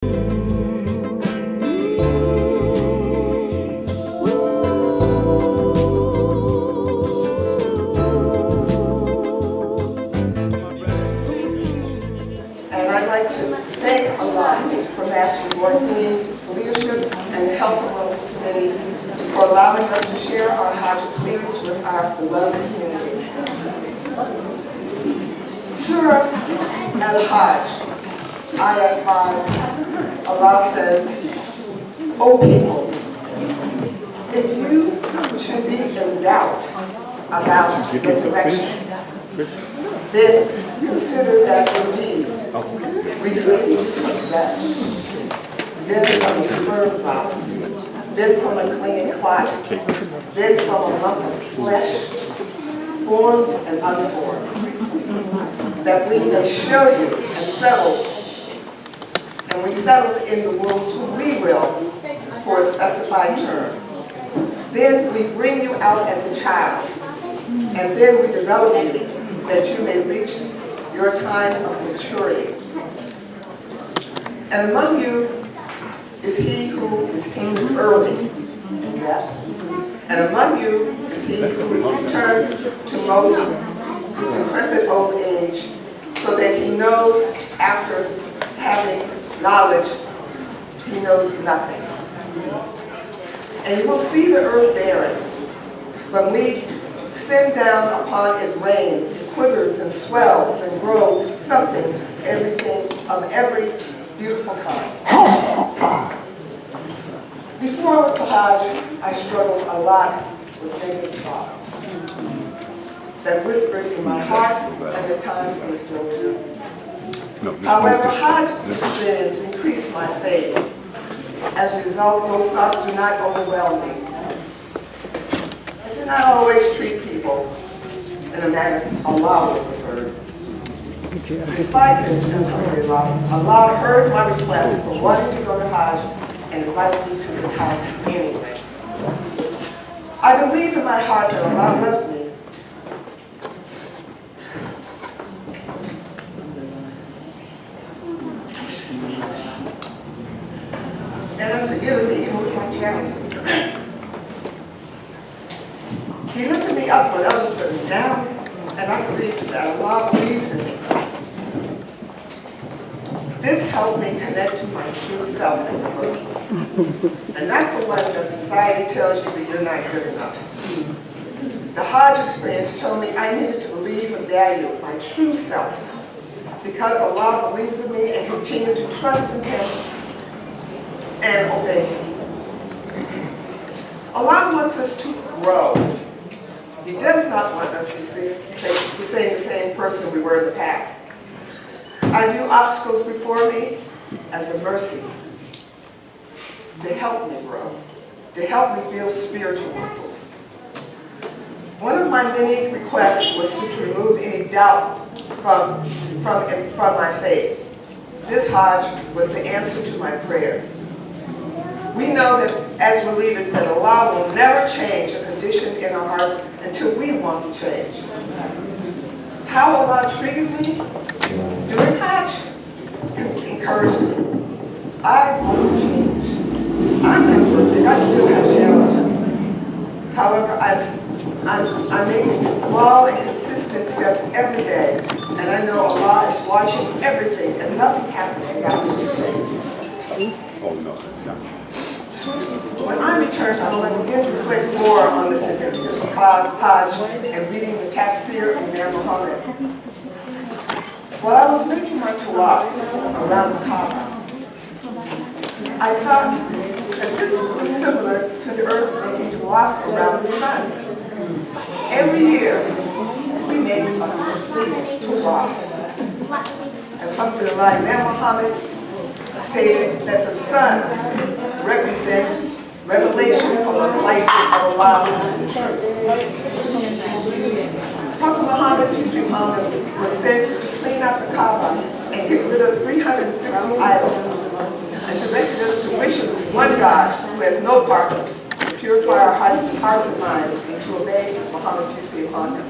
I'd like to thank Allah for Masjidul Waritheen's leadership and the help of this committee for allowing us to share our Hajj experience with our beloved community. Surah Al-Hajj, Ayat 5, Allah says, O people, if you should be in doubt about resurrection, then consider that indeed we created you from dust, then from a sperm clot, then from a clinging clot, then from a lump of flesh, formed and unformed, that we may show you and settle, and we settled in the worlds who we will for a specified term. Then we bring you out as a child, and then we develop you that you may reach your time of maturity. And among you is he who is king early in death. And among you is he who returns to most decrepit old age, so that he knows after having knowledge, he knows nothing. And you will see the earth barren when we send down upon it rain. It quivers and swells and grows something, everything of every beautiful kind. Before I went to Hajj, I struggled a lot with negative thoughts that whispered in my heart, and at times they still do. However, Hajj experience increased my faith. As a result, those thoughts do not overwhelm me. I do not always treat people in a manner Allah would prefer. Despite this, alhamdulillah, Allah heard my request for wanting to go to Hajj and invited me to his house anyway. I believe in my heart that Allah loves me. And has forgiven me even with my challenges. He lifted me up when others put me down, and I believe that Allah believes in me. This helped me connect to my true self as a Muslim, and not the one that society tells you that you're not good enough. The Hajj experience told me I needed to believe and value my true self, because Allah believes in me and continue to trust in Him and obey Him. Allah wants us to grow. He does not want us to stay the same person we were in the past. I view obstacles before me as a mercy to help me grow, to help me build spiritual muscles. One of my many requests was to remove any doubt from my faith. This Hajj was the answer to my prayer. We know that as believers that Allah will never change a condition in our hearts until we want to change. How Allah treated me during Hajj encouraged me. I want to change. I'm not perfect. I still have challenges. However, I'm making small and consistent steps every day, and I know Allah is watching everything, and nothing happens without His grace. Oh no. When I returned home, I began to reflect more on the significance of Hajj and reading the tafsir of Imam Muhammad. While I was making my tawafs around the Kaaba, I thought that this was similar to the earth making tawafs around the sun. Every year, we make a complete tawaf. Alhamdulillah, Imam Muhammad stated that the sun represents revelation of the light of Allah and the truth. Prophet Muhammad, peace be upon him, was sent to clean out the Kaaba and get rid of 360 idols, and directed us to worship one God who has no partners, to purify our hearts and minds, and to obey Muhammad, peace be upon him.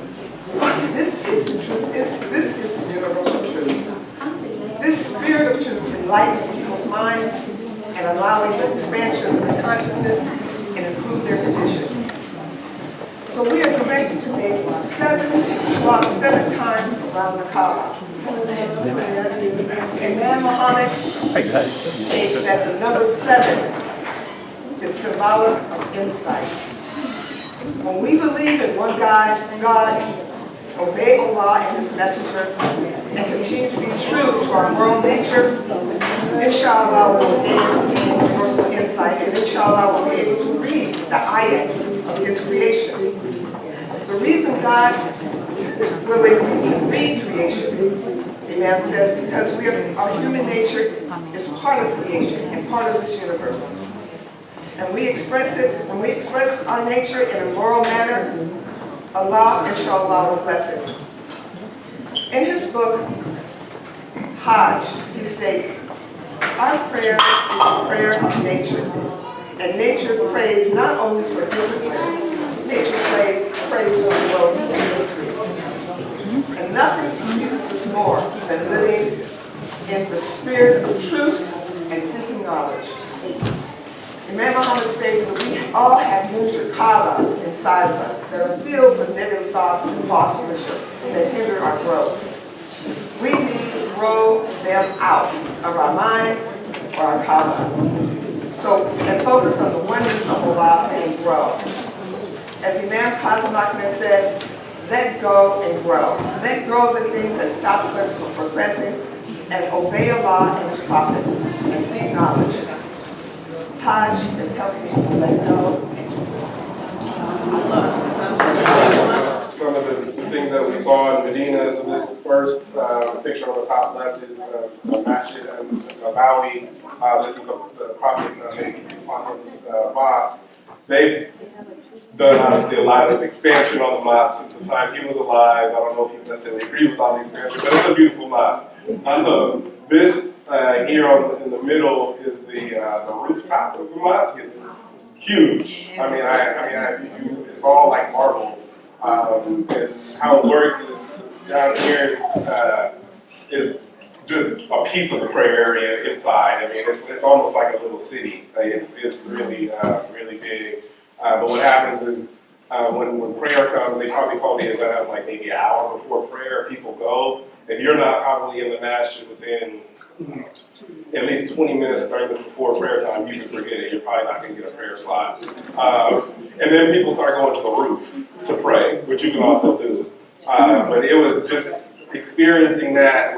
This is the truth. This is the universal truth. This spirit of truth enlightens people's minds and allowing the expansion of their consciousness and improve their condition. So we are directed to make walk 7 times around the Kaaba. Imam Muhammad states that the number 7 is symbolic of insight. When we believe in one God, obey Allah and His Messenger, and continue to be true to our moral nature, inshallah we'll be able to gain universal insight, and inshallah we'll be able to read the ayats of His creation. The reason God really can read creation, Imam says, because our human nature is part of creation and part of this universe. And we express it, when we express our nature in a moral manner, Allah, inshallah, will bless it. In his book, Hajj, he states, our prayer is a prayer of nature. And nature prays not only for discipline, nature prays for growth and increase. And nothing pleases us more than living in the spirit of truth and seeking knowledge. Imam Muhammad states that we all have kabas inside of us that are filled with negative thoughts and false worship that hinder our growth. We need to throw them out of our minds or our kabas. So, and focus on the oneness of Allah and grow. As Imam Kazim Ahmed said, let go and grow. Let go of the things that stops us from progressing and obey Allah and His Prophet and seek knowledge. Hajj is helping me to let go. Some of the things that we saw in Medina, so this first picture on the top left is the Masjid Nabawi. This is the Prophet, maybe his mosque. They've done obviously a lot of expansion on the mosque since the time he was alive. I don't know if you necessarily agree with all the expansion, but it's a beautiful mosque. This here in the middle is the rooftop of the mosque. It's huge. I mean, it's all like marble. And how it works is down here is just a piece of the prayer area inside. I mean, it's almost like a little city. It's really really big. But what happens is when prayer comes, they probably call the event like maybe an hour before prayer. People go. If you're not probably in the masjid within at least 20 minutes or 30 minutes before prayer time, you can forget it. You're probably not going to get a prayer slot. And then people start going to the roof to pray, which you can also do. But it was just experiencing that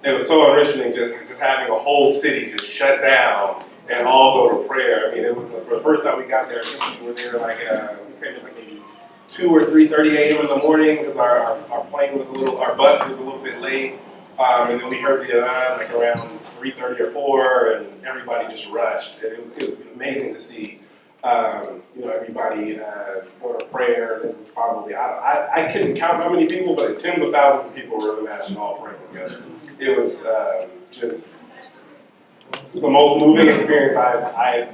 it was so enriching, just having a whole city just shut down and all go to prayer. I mean, it was for the first time we got there. I think we were there like maybe 2 or 3:30 a.m. in the morning because our bus was a little bit late. And then we heard the adhan like around 3:30 or 4, and everybody just rushed. And it was amazing to see, everybody going to prayer. It was probably, I couldn't count how many people, but tens of thousands of people were in the match and all praying together. It was just the most moving experience I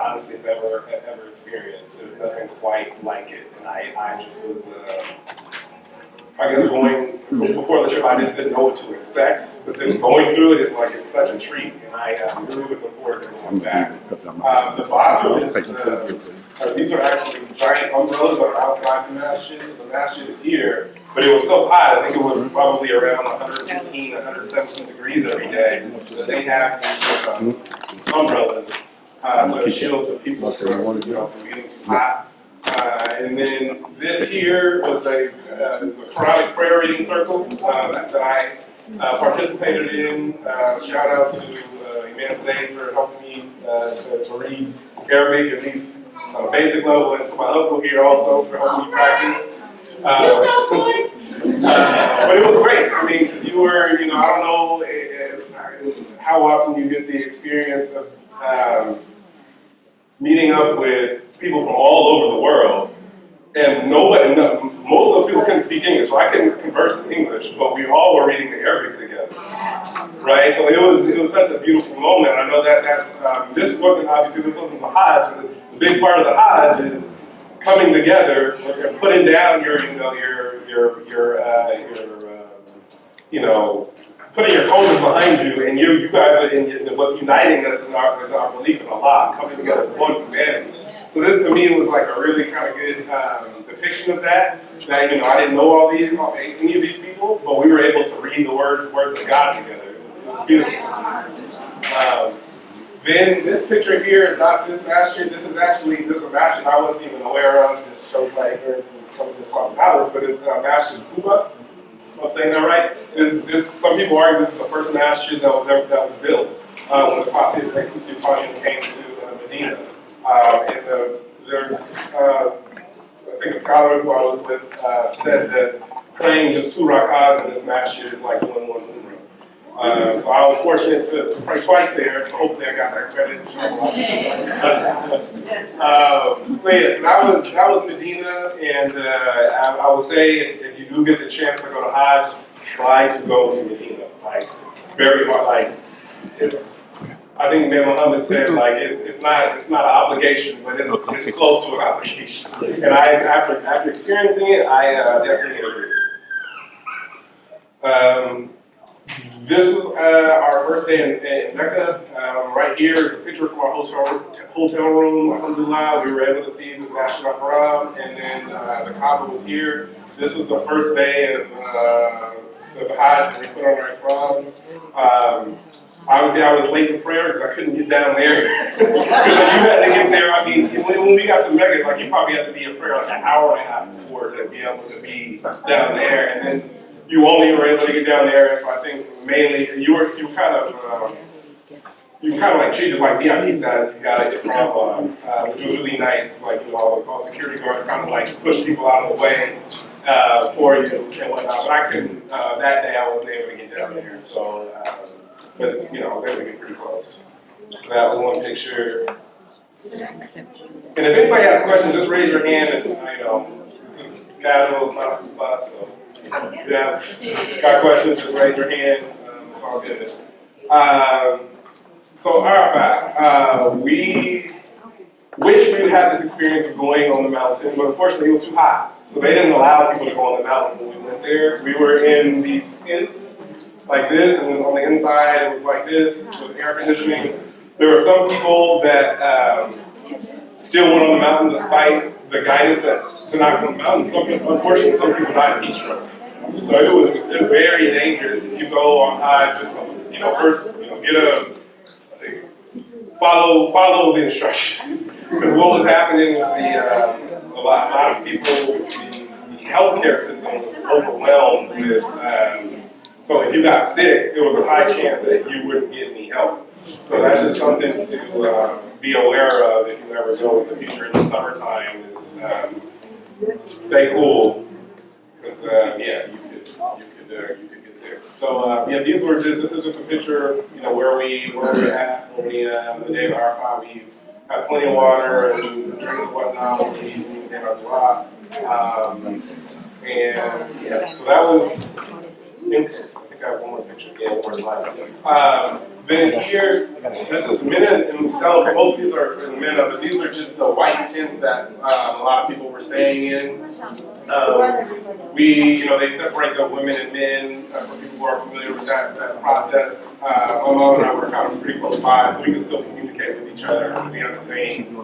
honestly have ever experienced. There's nothing quite like it. And I just was, I guess going before the trip, I just didn't know what to expect. But then going through it, it's such a treat, and I'm really looking forward to going back. The bottom is these are actually giant umbrellas that are outside the masjid. So the masjid is here, but it was so hot. I think it was probably around 115, 117 degrees every day. So they have these umbrellas to shield the people from getting too hot. And then this here was a Quranic prayer reading circle that I participated in. Shout out to Imam Zayd for helping me to read Arabic at least on a basic level, and to my uncle here also for helping me practice. But it was great. I mean, because you were, I don't know how often you get the experience of meeting up with people from all over the world, and most of those people couldn't speak English, so I couldn't converse in English, but we all were reading the Arabic together, right? So it was such a beautiful moment. I know this wasn't the Hajj, but the big part of the Hajj is coming together and putting down your putting your cultures behind you, and you guys are what's uniting us is our belief in Allah, coming together as one humanity. So this to me was like a really kind of good depiction of that. That I didn't know any of these people, but we were able to read the words of God together. It was beautiful. Then this picture here is not this masjid. This is a masjid I wasn't even aware of. Just shows my ignorance and some of this knowledge, but it's Masjid Kuba. I'm saying that right. Some people argue this is the first masjid that was built when the Prophet peace be upon him came to Medina. There's I think a scholar who I was with said that praying just 2 rakahs in this masjid is like doing 1 umrah. So I was fortunate to pray twice there, so hopefully I got that credit. So that was Medina, and I would say if you do get the chance to go to Hajj, try to go to Medina. Like very hard. Like I think Man Muhammad said like it's not an obligation, but it's close to an obligation. And after experiencing it, I definitely agree. This was our first day in Mecca. Right here is a picture from our hotel room. Alhamdulillah, we were able to see the Masjid al-Haram, and then the Kaaba was here. This was the first day of the Hajj, and we put on our ihrams. Obviously, I was late to prayer because I couldn't get down there. Because you had to get there. I mean, when we got to Mecca, like you probably had to be in prayer like an hour and a half before to be able to be down there, and then you only were able to get down there if I think mainly you kind of like treated like VIP status. You got it which was really nice. Like all security guards kind of like push people out of the way for you and whatnot. But I couldn't. That day I wasn't able to get down there. So, but I was able to get pretty close. So that was one picture. And if anybody has questions, just raise your hand. And this is casual. It's not a class, so. If you have got questions, just raise your hand. It's all good. So Arafat, we wish we had this experience of going on the mountain, but unfortunately it was too hot. So they didn't allow people to go on the mountain when we went there. We were in these tents like this, and on the inside it was like this with air conditioning. There were some people that still went on the mountain despite the guidance to not go on the mountain. Unfortunately, some people died of heat stroke. So it was very dangerous if you go on Hajj. Just first follow the instructions, because what was happening was a lot of people, the healthcare system was overwhelmed with. So if you got sick, there was a high chance that you wouldn't get any help. So that's just something to be aware of if you ever go in the future in the summertime. Is stay cool, because you could get sick. So this is just a picture of where we were at when the day of Arafat. We had plenty of water and drinks and whatnot when we did our dua. So that was. I think I have one more picture. Yeah, one more slide. Then here, this is Mina and Muzdalifah. Most of these are in Mina, but these are just the white tents that a lot of people were staying in. They separate the women and men for people who are familiar with that process. My mom and I were kind of pretty close by, so we could still communicate with each other because we had the same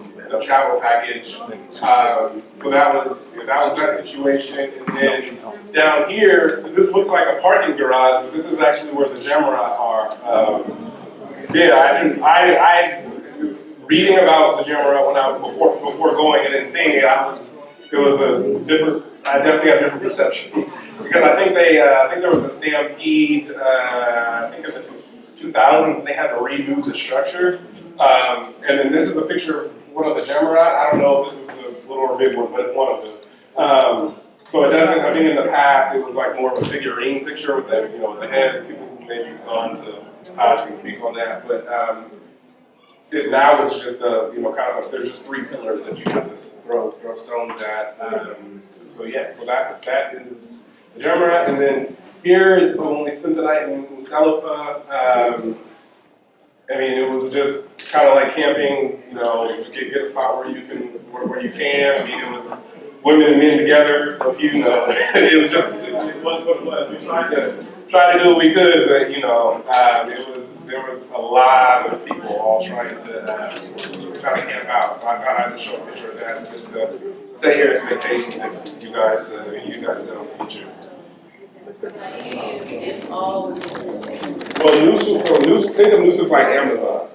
travel package. So that was that situation. And then down here, this looks like a parking garage, but this is actually where the Jamarat are. I reading about the Jamarat before going and then seeing it, I definitely had a different perception. Because I think there was a stampede, I think in the 2000s, they had to redo the structure. And then this is a picture of one of the Jamarat. I don't know if this is the little or big one, but it's one of them. So it doesn't, I think in the past it was like more of a figurine picture with the, with the head. People who maybe have gone to Hajj can speak on that. But now it's just there's just 3 pillars that you have to throw stones at. So that is the Jamarat. And then here is when we spent the night in Muzdalifah. It was just kind of like camping, to get a spot where you can. It was women and men together, so it was what it was. We tried to tried to do what we could, but there was a lot of people all trying to camp out. So I thought I'd show a picture of that just to set your expectations if you guys go in the future. Well, think of Nusuk like Amazon.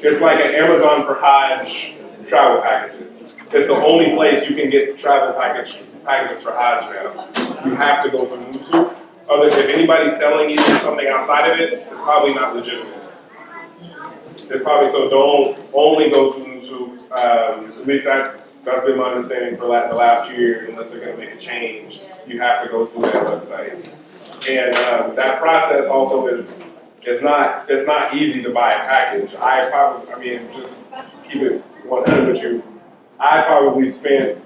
It's like an Amazon for Hajj travel packages. It's the only place you can get travel packages for Hajj now. You have to go through Nusuk. If anybody's selling you something outside of it, it's probably not legitimate. It's probably, so don't only go through Nusuk. At least that's been my understanding for the last year. Unless they're going to make a change, you have to go through that website. And that process also is it's not easy to buy a package. Just keep it 100 with you. I probably spent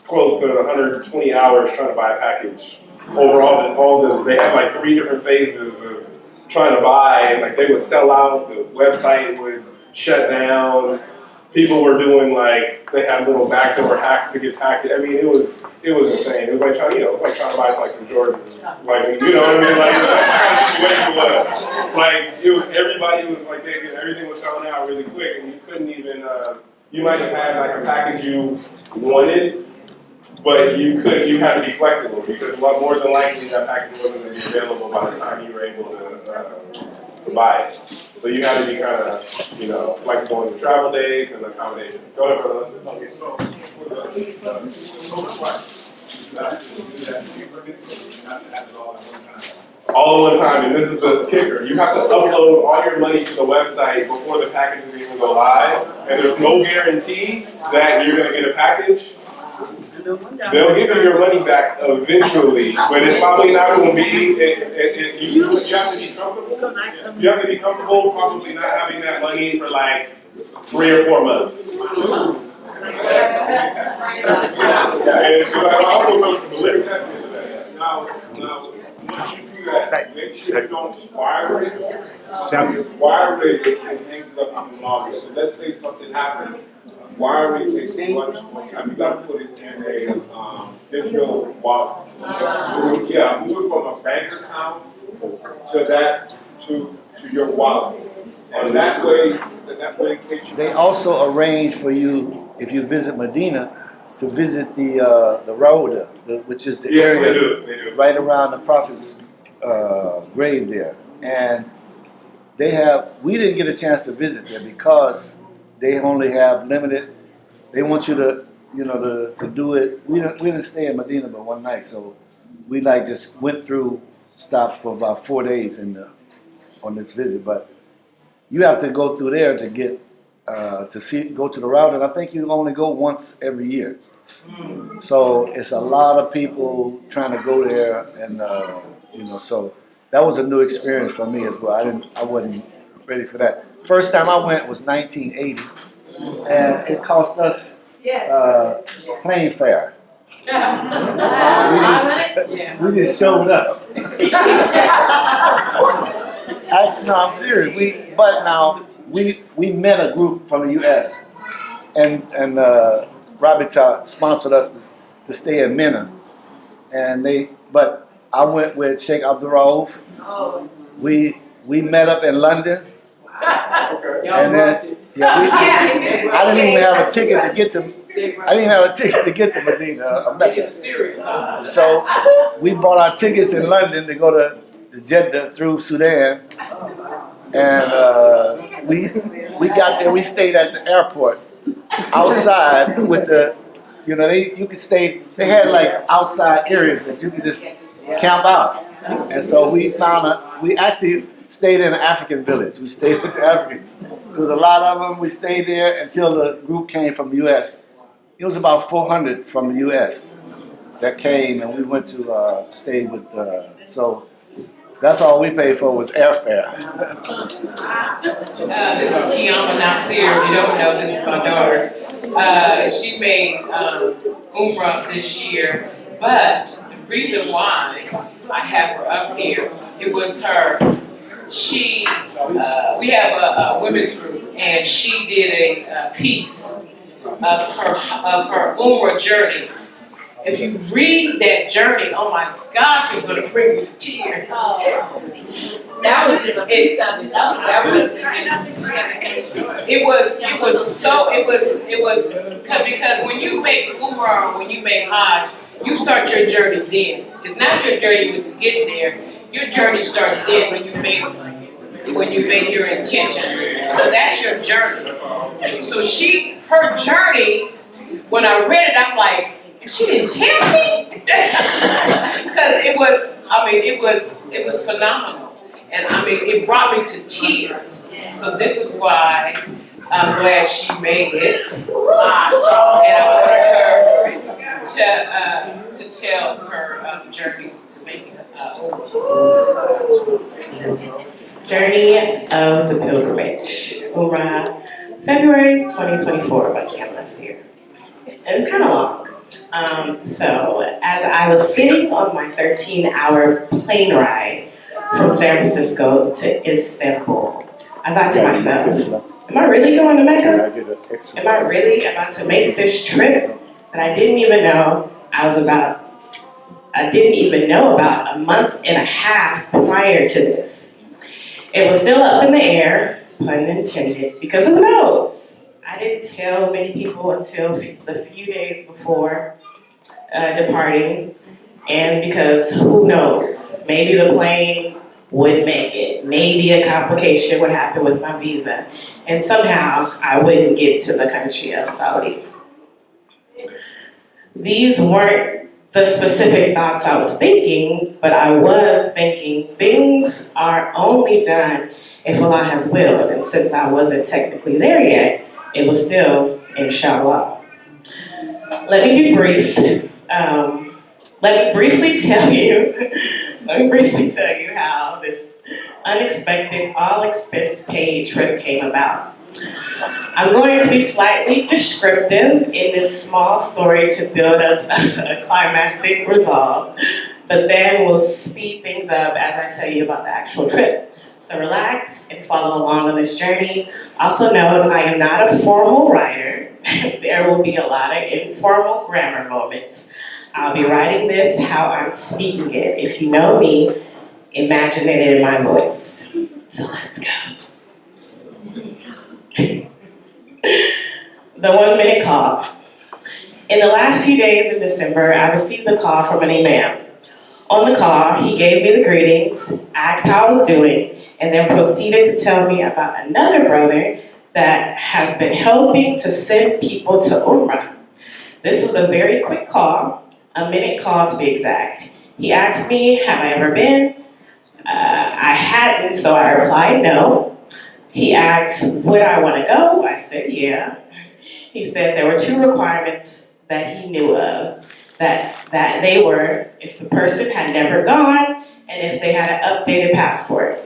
close to 120 hours trying to buy a package. Overall, they had like 3 different phases of trying to buy, and like they would sell out, the website would shut down. People were doing they had little backdoor hacks to get packaged. I mean, it was insane. It was like trying to buy some Jordans. You know what I mean? Everybody was everything was selling out really quick, and you couldn't even. You might have had a package you wanted, but you had to be flexible because more than likely that package wasn't going to be available by the time you were able to buy it. So you had to be kind of, flexible in the travel days and the accommodations. Go ahead, brother. Okay, so for all at one time, and this is the kicker. You have to upload all your money to the website before the packages even go live, and there's no guarantee that you're going to get a package. They'll give you your money back eventually, but it's probably not going to be. You have to be comfortable. You have to be comfortable, probably not having that money for 3 or 4 months. Now, once you do that, make sure you don't wire it. Wire it and ends up in the market. So let's say something happens. Wiring takes too much money. You got to put it in a digital wallet. Move it from a bank account to your wallet. And that way, in case you. They also arrange for you, if you visit Medina, to visit the Rauda, which is the area they do. Right around the Prophet's grave there. And we didn't get a chance to visit there because they only have limited. They want you to, to do it. We didn't stay in Medina but one night, so we just went through, stopped for about 4 days on this visit. But you have to go through there to get go to the route, and I think you only go once every year. So it's a lot of people trying to go there, and so that was a new experience for me as well. I wasn't ready for that. First time I went was 1980, and it cost us plane fare. We just showed up. I'm serious. We met a group from the U.S. and Rabita sponsored us to stay in Mina, but I went with Sheikh Abdul Rauf. We met up in London. Okay. And then I didn't even have a ticket to get to. I didn't have a ticket to get to Medina, Mecca. So we bought our tickets in London to go to Jeddah through Sudan, and we got there. We stayed at the airport outside with you could stay. They had outside areas that you could just camp out, and so we actually stayed in an African village. We stayed with the Africans. There was a lot of them. We stayed there until the group came from the U.S. It was about 400 from the U.S. that came, and we went to stay with. So that's all we paid for was airfare. This is Kiana Nasir. If you don't know, this is my daughter. She made Umrah this year, but the reason why I have her up here, it was her. We have a women's group, and she did a piece of her Umrah journey, if you read that journey, oh my gosh, it's gonna bring you to tears. That was just a piece of it. It was, because when you make Umrah, when you make Hajj, you start your journey then. It's not your journey when you get there. Your journey starts then when you make your intentions. So that's your journey. So her journey, when I read it, I'm like, she didn't tell me? Because it was phenomenal. And it brought me to tears. So this is why I'm glad she made it. And I wanted her to tell her journey to make it over. Journey of the Pilgrimage, Umrah, February 2024 by Cameras here. And it's kind of long. So as I was sitting on my 13-hour plane ride from San Francisco to Istanbul, I thought to myself, am I really going to Mecca? Am I really about to make this trip that I didn't even know about a month and a half prior to this? It was still up in the air, pun intended, because who knows? I didn't tell many people until the few days before departing, and because who knows? Maybe the plane would make it. Maybe a complication would happen with my visa, and somehow I wouldn't get to the country of Saudi. These weren't the specific thoughts I was thinking, but I was thinking things are only done if Allah has willed, and since I wasn't technically there yet, it was still inshallah. Let me be brief. Let me briefly tell you how this unexpected, all-expense-paid trip came about. I'm going to be slightly descriptive in this small story to build up a climactic resolve, but then we'll speed things up as I tell you about the actual trip. So relax and follow along on this journey. Also note, I am not a formal writer. There will be a lot of informal grammar moments. I'll be writing this how I'm speaking it. If you know me, imagine it in my voice. So let's go. The 1-minute call. In the last few days in December, I received a call from an imam. On the call, he gave me the greetings, asked how I was doing, and then proceeded to tell me about another brother that has been helping to send people to Umrah. This was a very quick call, a minute call to be exact. He asked me, have I ever been? I hadn't, so I replied no. He asked, would I want to go? I said, yeah. He said there were 2 requirements that he knew of, that they were if the person had never gone and if they had an updated passport.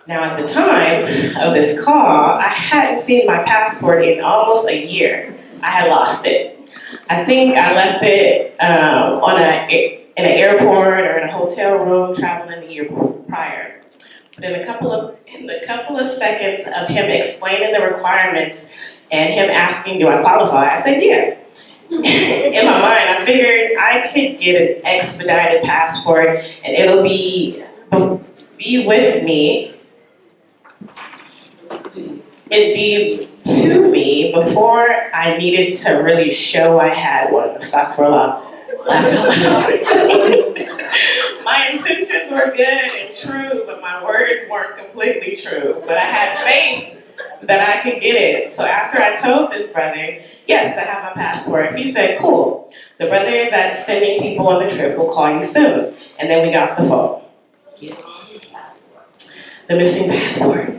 Now at the time of this call, I hadn't seen my passport in almost a year. I had lost it. I think I left it in an airport or in a hotel room traveling the year prior. But in a couple of seconds of him explaining the requirements and him asking, do I qualify? I said, yeah. In my mind, I figured I could get an expedited passport and it'll be with me. It'd be to me before I needed to really show I had one. Astaghfirullah. My intentions were good and true, but my words weren't completely true. But I had faith that I could get it. So after I told this brother, yes, I have my passport, he said, cool. The brother that's sending people on the trip will call you soon. And then we got the phone. The missing passport.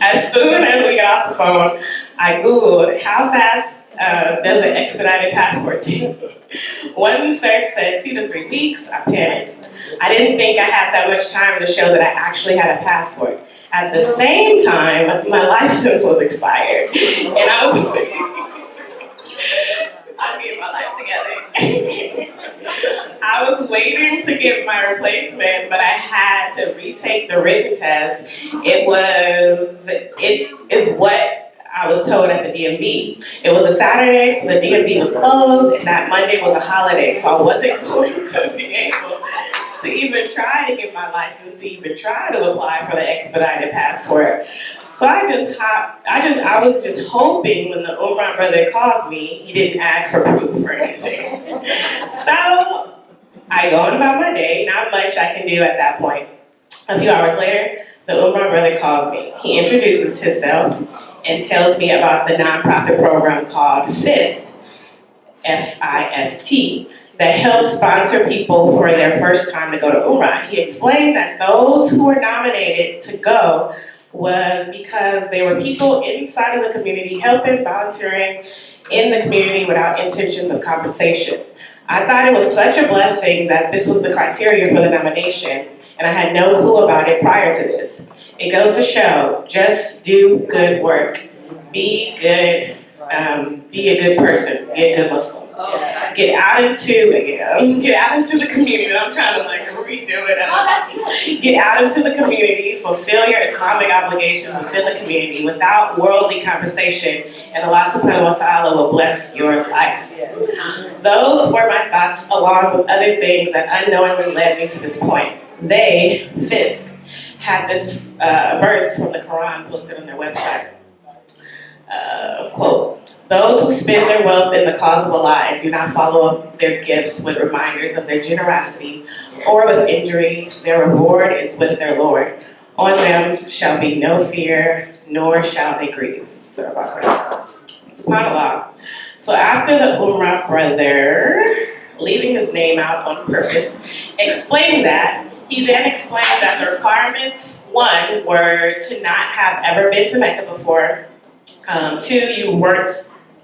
As soon as we got off the phone, I Googled, how fast does an expedited passport take? One search said 2 to 3 weeks. I panicked. I didn't think I had that much time to show that I actually had a passport. At the same time, my license was expired. And I was I'm getting my life together. I was waiting to get my replacement, but I had to retake the written test. It is what I was told at the DMV. It was a Saturday, so the DMV was closed, and that Monday was a holiday, so I wasn't going to be able to even try to get my license, to even try to apply for the expedited passport. So I was just hoping when the Umrah brother calls me, he didn't ask for proof or anything. So I go on about my day, not much I can do at that point. A few hours later, the Umrah brother calls me. He introduces himself and tells me about the nonprofit program called FIST, F-I-S-T, that helps sponsor people for their first time to go to Umrah. He explained that those who were nominated to go was because they were people inside of the community helping, volunteering in the community without intentions of compensation. I thought it was such a blessing that this was the criteria for the nomination, and I had no clue about it prior to this. It goes to show, just do good work. Be good, be a good person, be a good Muslim. Get out into the community. I'm trying to like redo it. Get out into the community, fulfill your Islamic obligations within the community without worldly compensation, and Allah subhanahu wa ta'ala will bless your life. Those were my thoughts along with other things that unknowingly led me to this point. They, FIST, had this verse from the Quran posted on their website. Quote, those who spend their wealth in the cause of Allah and do not follow up their gifts with reminders of their generosity or with injury, their reward is with their Lord. On them shall be no fear, nor shall they grieve. SubhanAllah. So after the Umrah brother, leaving his name out on purpose, explained that, he then explained that the requirements, 1, were to not have ever been to Mecca before, 2, you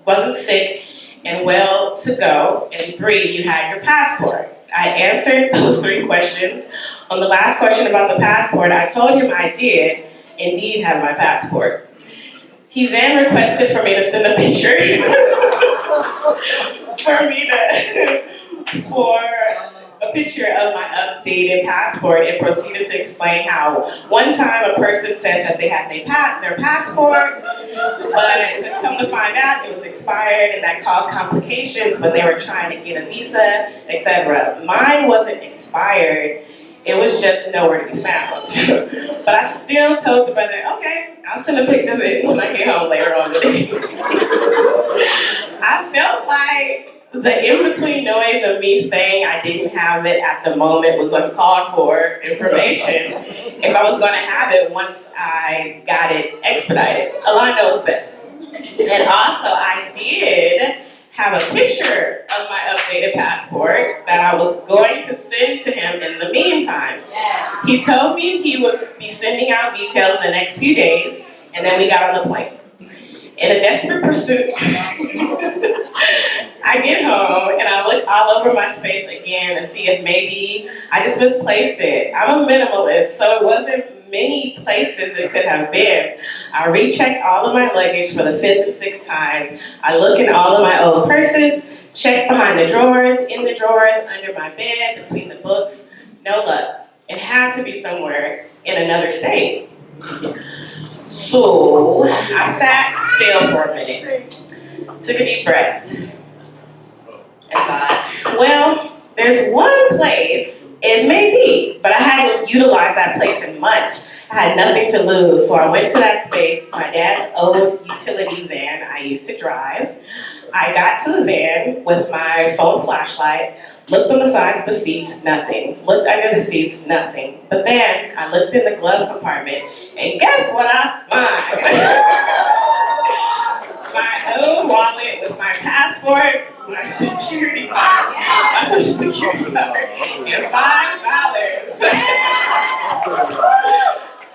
wasn't sick and well to go, and 3, you had your passport. I answered those 3 questions. On the last question about the passport, I told him I did indeed have my passport. He then requested for me to send a picture for a picture of my updated passport and proceeded to explain how one time a person said that they had their passport, but to come to find out it was expired and that caused complications when they were trying to get a visa, etc. Mine wasn't expired, it was just nowhere to be found. But I still told the brother, okay, I'll send a pic of it when I get home later on today. I felt like the in-between noise of me saying I didn't have it at the moment was uncalled for information if I was going to have it once I got it expedited. Allah knows best. And also I did have a picture of my updated passport that I was going to send to him in the meantime. He told me he would be sending out details in the next few days, and then we got on the plane. In a desperate pursuit, I get home and I look all over my space again to see if maybe I just misplaced it. I'm a minimalist, so it wasn't many places it could have been. I rechecked all of my luggage for the 5th and 6th time. I look in all of my old purses, check behind the drawers, in the drawers, under my bed, between the books. No luck. It had to be somewhere in another state. So I sat still for a minute, took a deep breath, and thought, well, there's one place it may be, but I hadn't utilized that place in months. I had nothing to lose, so I went to that space, my dad's old utility van I used to drive. I got to the van with my phone flashlight, looked on the sides of the seats, nothing. Looked under the seats, nothing. But then I looked in the glove compartment, and guess what I find? My own wallet with my passport, my security card, my social security card, and $5.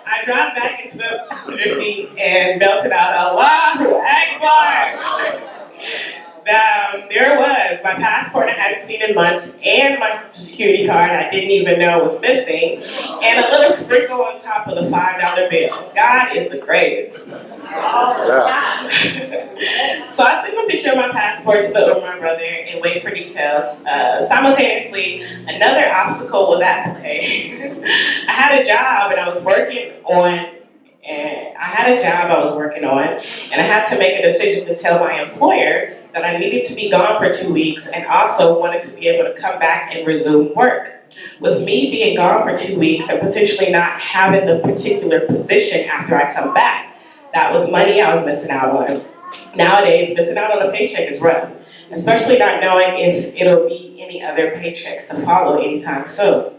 I dropped back into the passenger seat and belted out, Allahu Akbar! There it was, my passport I hadn't seen in months, and my security card I didn't even know was missing, and a little sprinkle on top of the $5 bill. God is the greatest. Yeah. So I sent a picture of my passport to the Umrah brother and wait for details. Simultaneously, another obstacle was at play. I had a job and I was working on And I had a job I was working on, and I had to make a decision to tell my employer that I needed to be gone for 2 weeks and also wanted to be able to come back and resume work. With me being gone for 2 weeks and potentially not having the particular position after I come back, that was money I was missing out on. Nowadays, missing out on a paycheck is rough, especially not knowing if it'll be any other paychecks to follow anytime soon.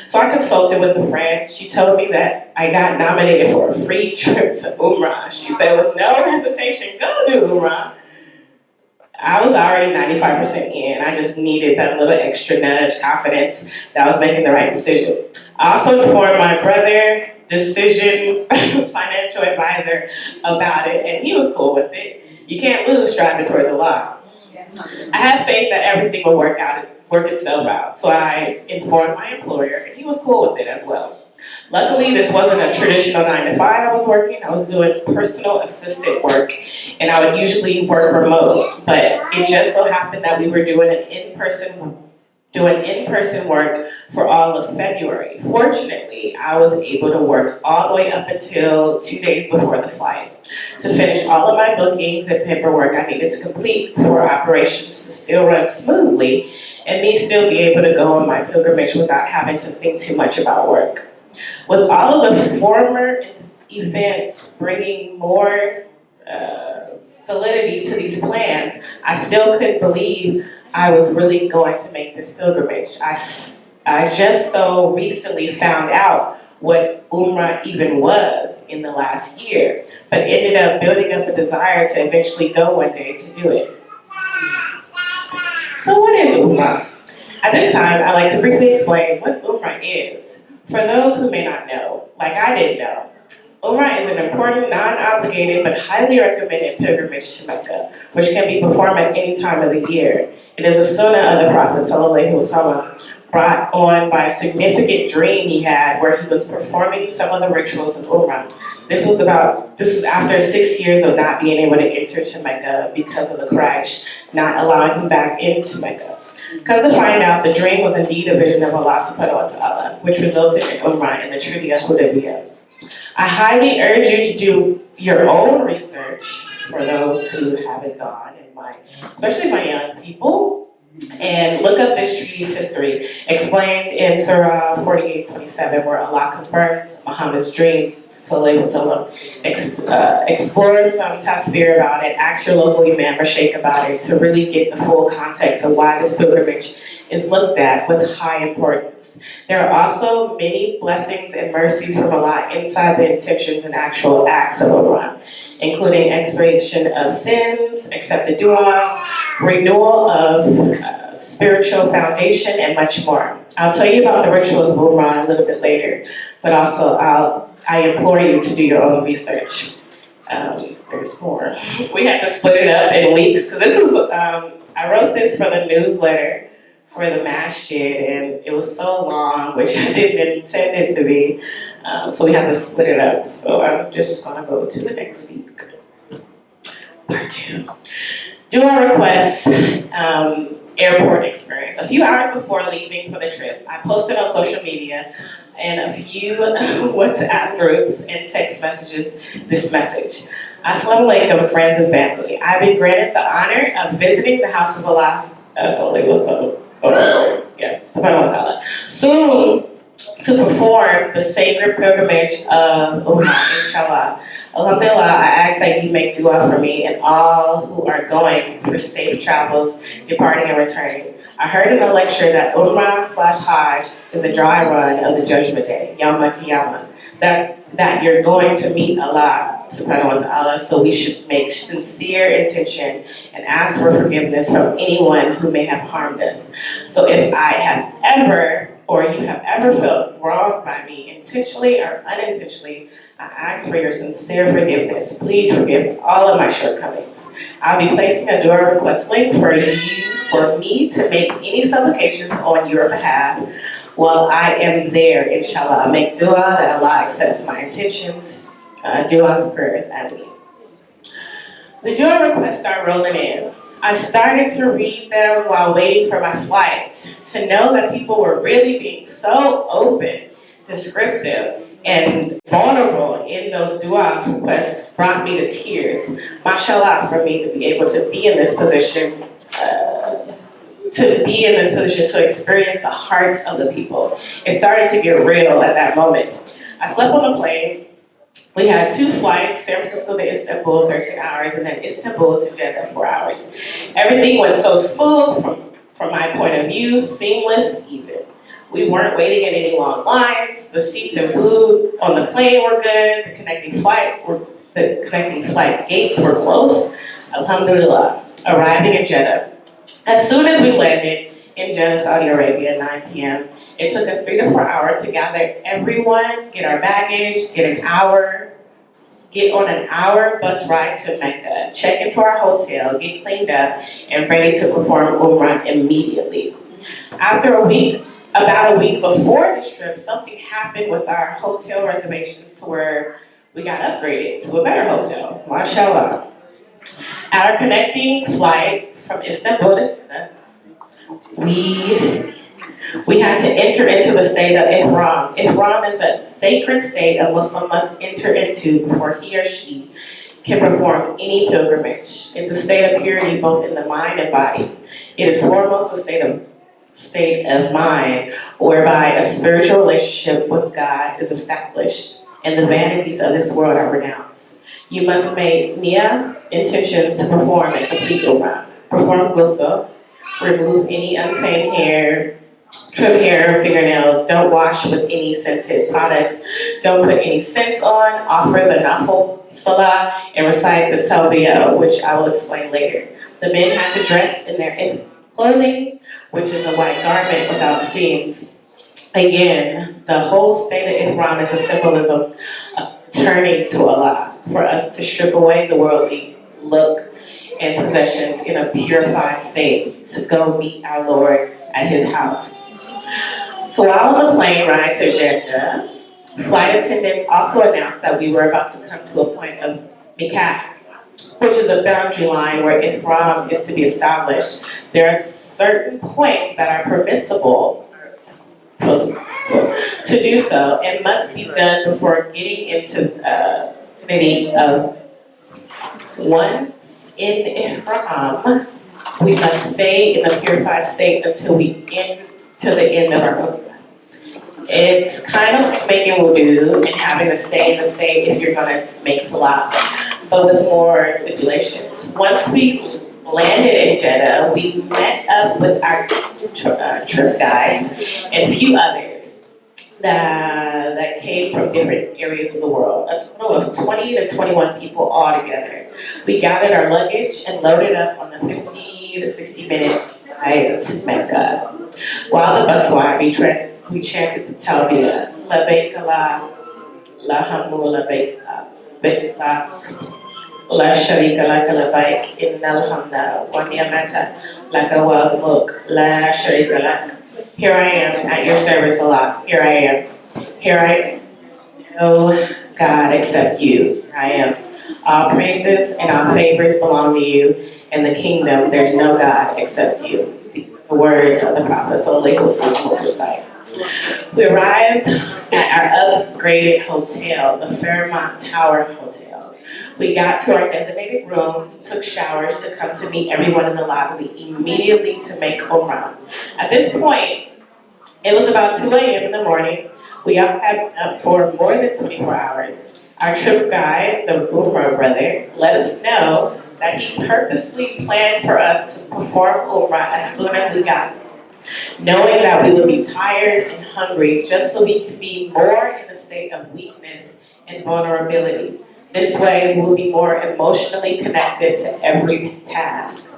So I consulted with a friend. She told me that I got nominated for a free trip to Umrah. She said with no hesitation, go do Umrah. I was already 95% in. I just needed that little extra nudge, confidence that I was making the right decision. I also informed my brother, decision financial advisor, about it, and he was cool with it. You can't lose striving towards Allah. I had faith that everything would work itself out. So I informed my employer, and he was cool with it as well. Luckily, this wasn't a traditional 9 to 5 I was working. I was doing personal assistant work, and I would usually work remote. But it just so happened that we were doing in-person work for all of February. Fortunately, I was able to work all the way up until 2 days before the flight to finish all of my bookings and paperwork I needed to complete for operations to still run smoothly and me still be able to go on my pilgrimage without having to think too much about work. With all of the former events bringing more solidity to these plans, I still couldn't believe I was really going to make this pilgrimage. I just so recently found out what Umrah even was in the last year, but ended up building up a desire to eventually go one day to do it. So what is Umrah? At this time, I'd like to briefly explain what Umrah is. For those who may not know, like I didn't know, Umrah is an important, non-obligated, but highly recommended pilgrimage to Mecca, which can be performed at any time of the year. It is a sunnah of the Prophet ﷺ, brought on by a significant dream he had where he was performing some of the rituals of Umrah. This was after 6 years of not being able to enter to Mecca because of the crash, not allowing him back into Mecca. Come to find out, the dream was indeed a vision of Allah subhanahu wa ta'ala, which resulted in Umrah in the Treaty of Hudaybiyah. I highly urge you to do your own research for those who haven't gone, especially my young people, and look up this treaty's history, explained in Surah 48:27, where Allah confirms Muhammad's dream. Explore some tasbir about it, ask your local imam or sheikh about it to really get the full context of why this pilgrimage is looked at with high importance. There are also many blessings and mercies from Allah inside the intentions and actual acts of Umrah, including expiation of sins, accepted du'as, renewal of spiritual foundation, and much more. I'll tell you about the rituals of Umrah a little bit later, but also I implore you to do your own research. There's more. We had to split it up in weeks, because I wrote this for the newsletter for the masjid, and it was so long, which I didn't intend it to be, so we had to split it up. So I'm just gonna go to the next week. Part 2. Dua requests, airport experience. A few hours before leaving for the trip, I posted on social media and a few WhatsApp groups and text messages this message. Assalamu alaikum, friends and family. I've been granted the honor of visiting the house of Allah soon to perform the sacred pilgrimage of Umrah, inshallah. Alhamdulillah, I ask that you make dua for me and all who are going for safe travels, departing and returning. I heard in a lecture that Umrah/Hajj is a dry run of the Judgment Day, Yawm al-Qiyamah. That you're going to meet Allah subhanahu wa ta'ala, so we should make sincere intention and ask for forgiveness from anyone who may have harmed us. So if I have ever, or you have ever felt wronged by me, intentionally or unintentionally, I ask for your sincere forgiveness. Please forgive all of my shortcomings. I'll be placing a dua request link for me to make any supplications on your behalf while I am there, inshallah. I make dua that Allah accepts my intentions, duas, prayers, ameen. The dua requests start rolling in. I started to read them while waiting for my flight, to know that people were really being so open, descriptive, and vulnerable in those du'as requests brought me to tears. Mashallah, for me to be able to be in this position, to experience the hearts of the people. It started to get real at that moment. I slept on a plane. We had 2 flights, San Francisco to Istanbul, 13 hours, and then Istanbul to Jeddah, 4 hours. Everything went so smooth from my point of view, seamless even. We weren't waiting in any long lines. The seats and food on the plane were good. The connecting flight gates were closed. Alhamdulillah. Arriving in Jeddah. As soon as we landed in Jeddah, Saudi Arabia, 9 p.m., it took us 3 to 4 hours to gather everyone, get our baggage, get on an hour bus ride to Mecca, check into our hotel, get cleaned up, and ready to perform Umrah immediately. About a week before this trip, something happened with our hotel reservations where we got upgraded to a better hotel, mashallah. Our connecting flight from Istanbul to Jeddah, we had to enter into the state of Ihram. Ihram is a sacred state a Muslim must enter into before he or she can perform any pilgrimage. It's a state of purity both in the mind and body. It is foremost a state of mind whereby a spiritual relationship with God is established and the vanities of this world are renounced. You must make niyyah, intentions to perform and complete Umrah. Perform ghusl, remove any untamed hair, trim hair, fingernails, don't wash with any scented products, don't put any scents on, offer the nafil salah, and recite the talbiyah, which I will explain later. The men had to dress in their clothing, which is a white garment without seams. Again, the whole state of Ihram is a symbolism of turning to Allah, for us to strip away the worldly look and possessions in a purified state, to go meet our Lord at His house. So while on the plane ride to Jeddah, flight attendants also announced that we were about to come to a point of miqat, which is a boundary line where Ihram is to be established. There are certain points that are permissible to do so and must be done before getting into maybe once in Ihram, we must stay in the purified state until we get to the end of our umrah. It's kind of like making wudu and having to stay in the state if you're going to make salat, but with more stipulations. Once we landed in Jeddah, we met up with our trip guides and a few others that came from different areas of the world. A total of 20 to 21 people all together. We gathered our luggage and loaded up on the 50 to 60 minute ride to Mecca. While the bus ride, we chanted the talbiyah, labbaik la hamdu labbaik la sharika laka labbaik innal hamda wa ni'mata laka wal mulk la sharika lak. Here I am at your service, Allah. Here I am. Here I am. No God except you. Here I am. All praises and all favors belong to you. In the kingdom, there's no God except you. The words of the Prophet Sallallahu Alaihi Wasallam. We arrived at our upgraded hotel, the Fairmont Tower Hotel. We got to our designated rooms, took showers to come to meet everyone in the lobby immediately to make Umrah. At this point, it was about 2 a.m. in the morning. We had up for more than 24 hours. Our trip guide, the Umrah brother, let us know that he purposely planned for us to perform Umrah as soon as we got there, knowing that we would be tired and hungry just so we could be more in a state of weakness and vulnerability. This way, we will be more emotionally connected to every task.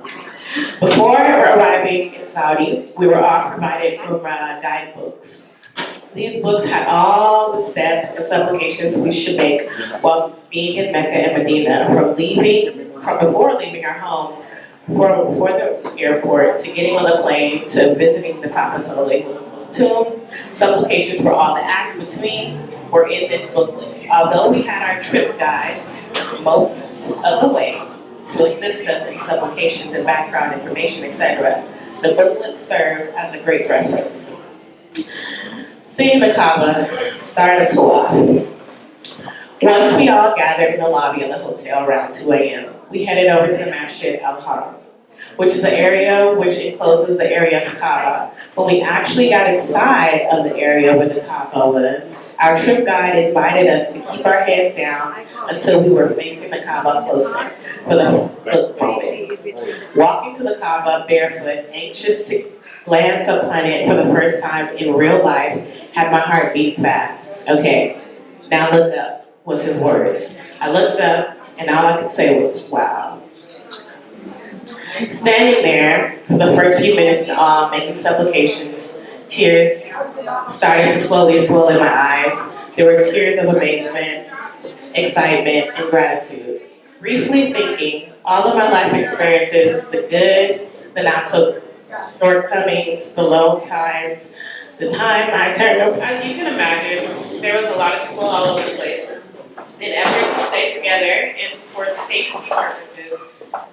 Before arriving in Saudi, we were all provided Umrah guidebooks. These books had all the steps and supplications we should make while being in Mecca and Medina, from before leaving our homes, for the airport, to getting on the plane, to visiting the Prophet Sallallahu Alaihi Wasallam's tomb. Supplications for all the acts between were in this booklet. Although we had our trip guides most of the way to assist us in supplications and background information, etc., the booklet served as a great reference. Seeing the Kaaba, started to laugh. Once we all gathered in the lobby of the hotel around 2 a.m., we headed over to the Masjid al-Haram, which is the area which encloses the area of the Kaaba. When we actually got inside of the area where the Kaaba was, our trip guide invited us to keep our heads down until we were facing the Kaaba closer for the moment. Walking to the Kaaba barefoot, anxious to glance upon it for the first time in real life, had my heart beat fast. Okay, now look up, was his words. I looked up, and all I could say was, wow. Standing there for the first few minutes in awe, making supplications, tears started to slowly swell in my eyes. There were tears of amazement, excitement, and gratitude. Briefly thinking, all of my life experiences, the good, the not so shortcomings, the low times, the time I turned over. As you can imagine, there was a lot of people all over the place. In efforts to stay together and for safety purposes,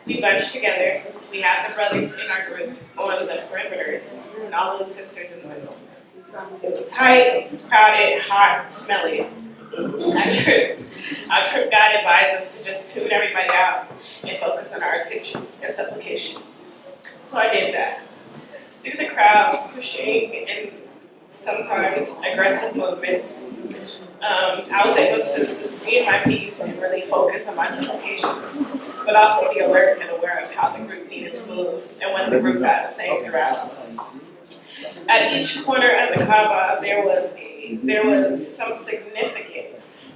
we bunched together. We had the brothers in our group on the perimeters and all those sisters in the middle. It was tight, crowded, hot, smelly. Our trip guide advised us to just tune everybody out and focus on our intentions and supplications. So I did that. Through the crowds, pushing and sometimes aggressive movements, I was able to sustain my peace and really focus on my supplications, but also be alert and aware of how the group needed to move and what the group had to say throughout. At each corner of the Kaaba, there was some significance.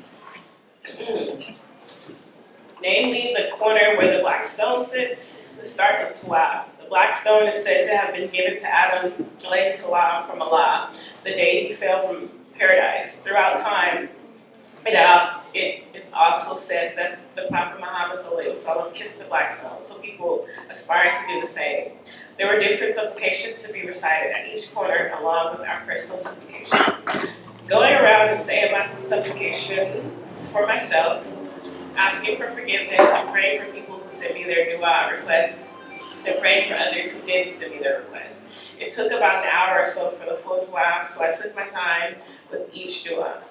Namely, the corner where the black stone sits, the start of Tawaf. The black stone is said to have been given to Adam alayhi salam from Allah the day he fell from paradise. Throughout time, it is also said that the Prophet Muhammad ﷺ kissed the black stone, so people aspire to do the same. There were different supplications to be recited at each corner, along with our personal supplications. Going around and saying my supplications for myself, asking for forgiveness, and praying for people who sent me their dua requests, and praying for others who didn't send me their requests. It took about an hour or so for the full tawaf, so I took my time with each dua.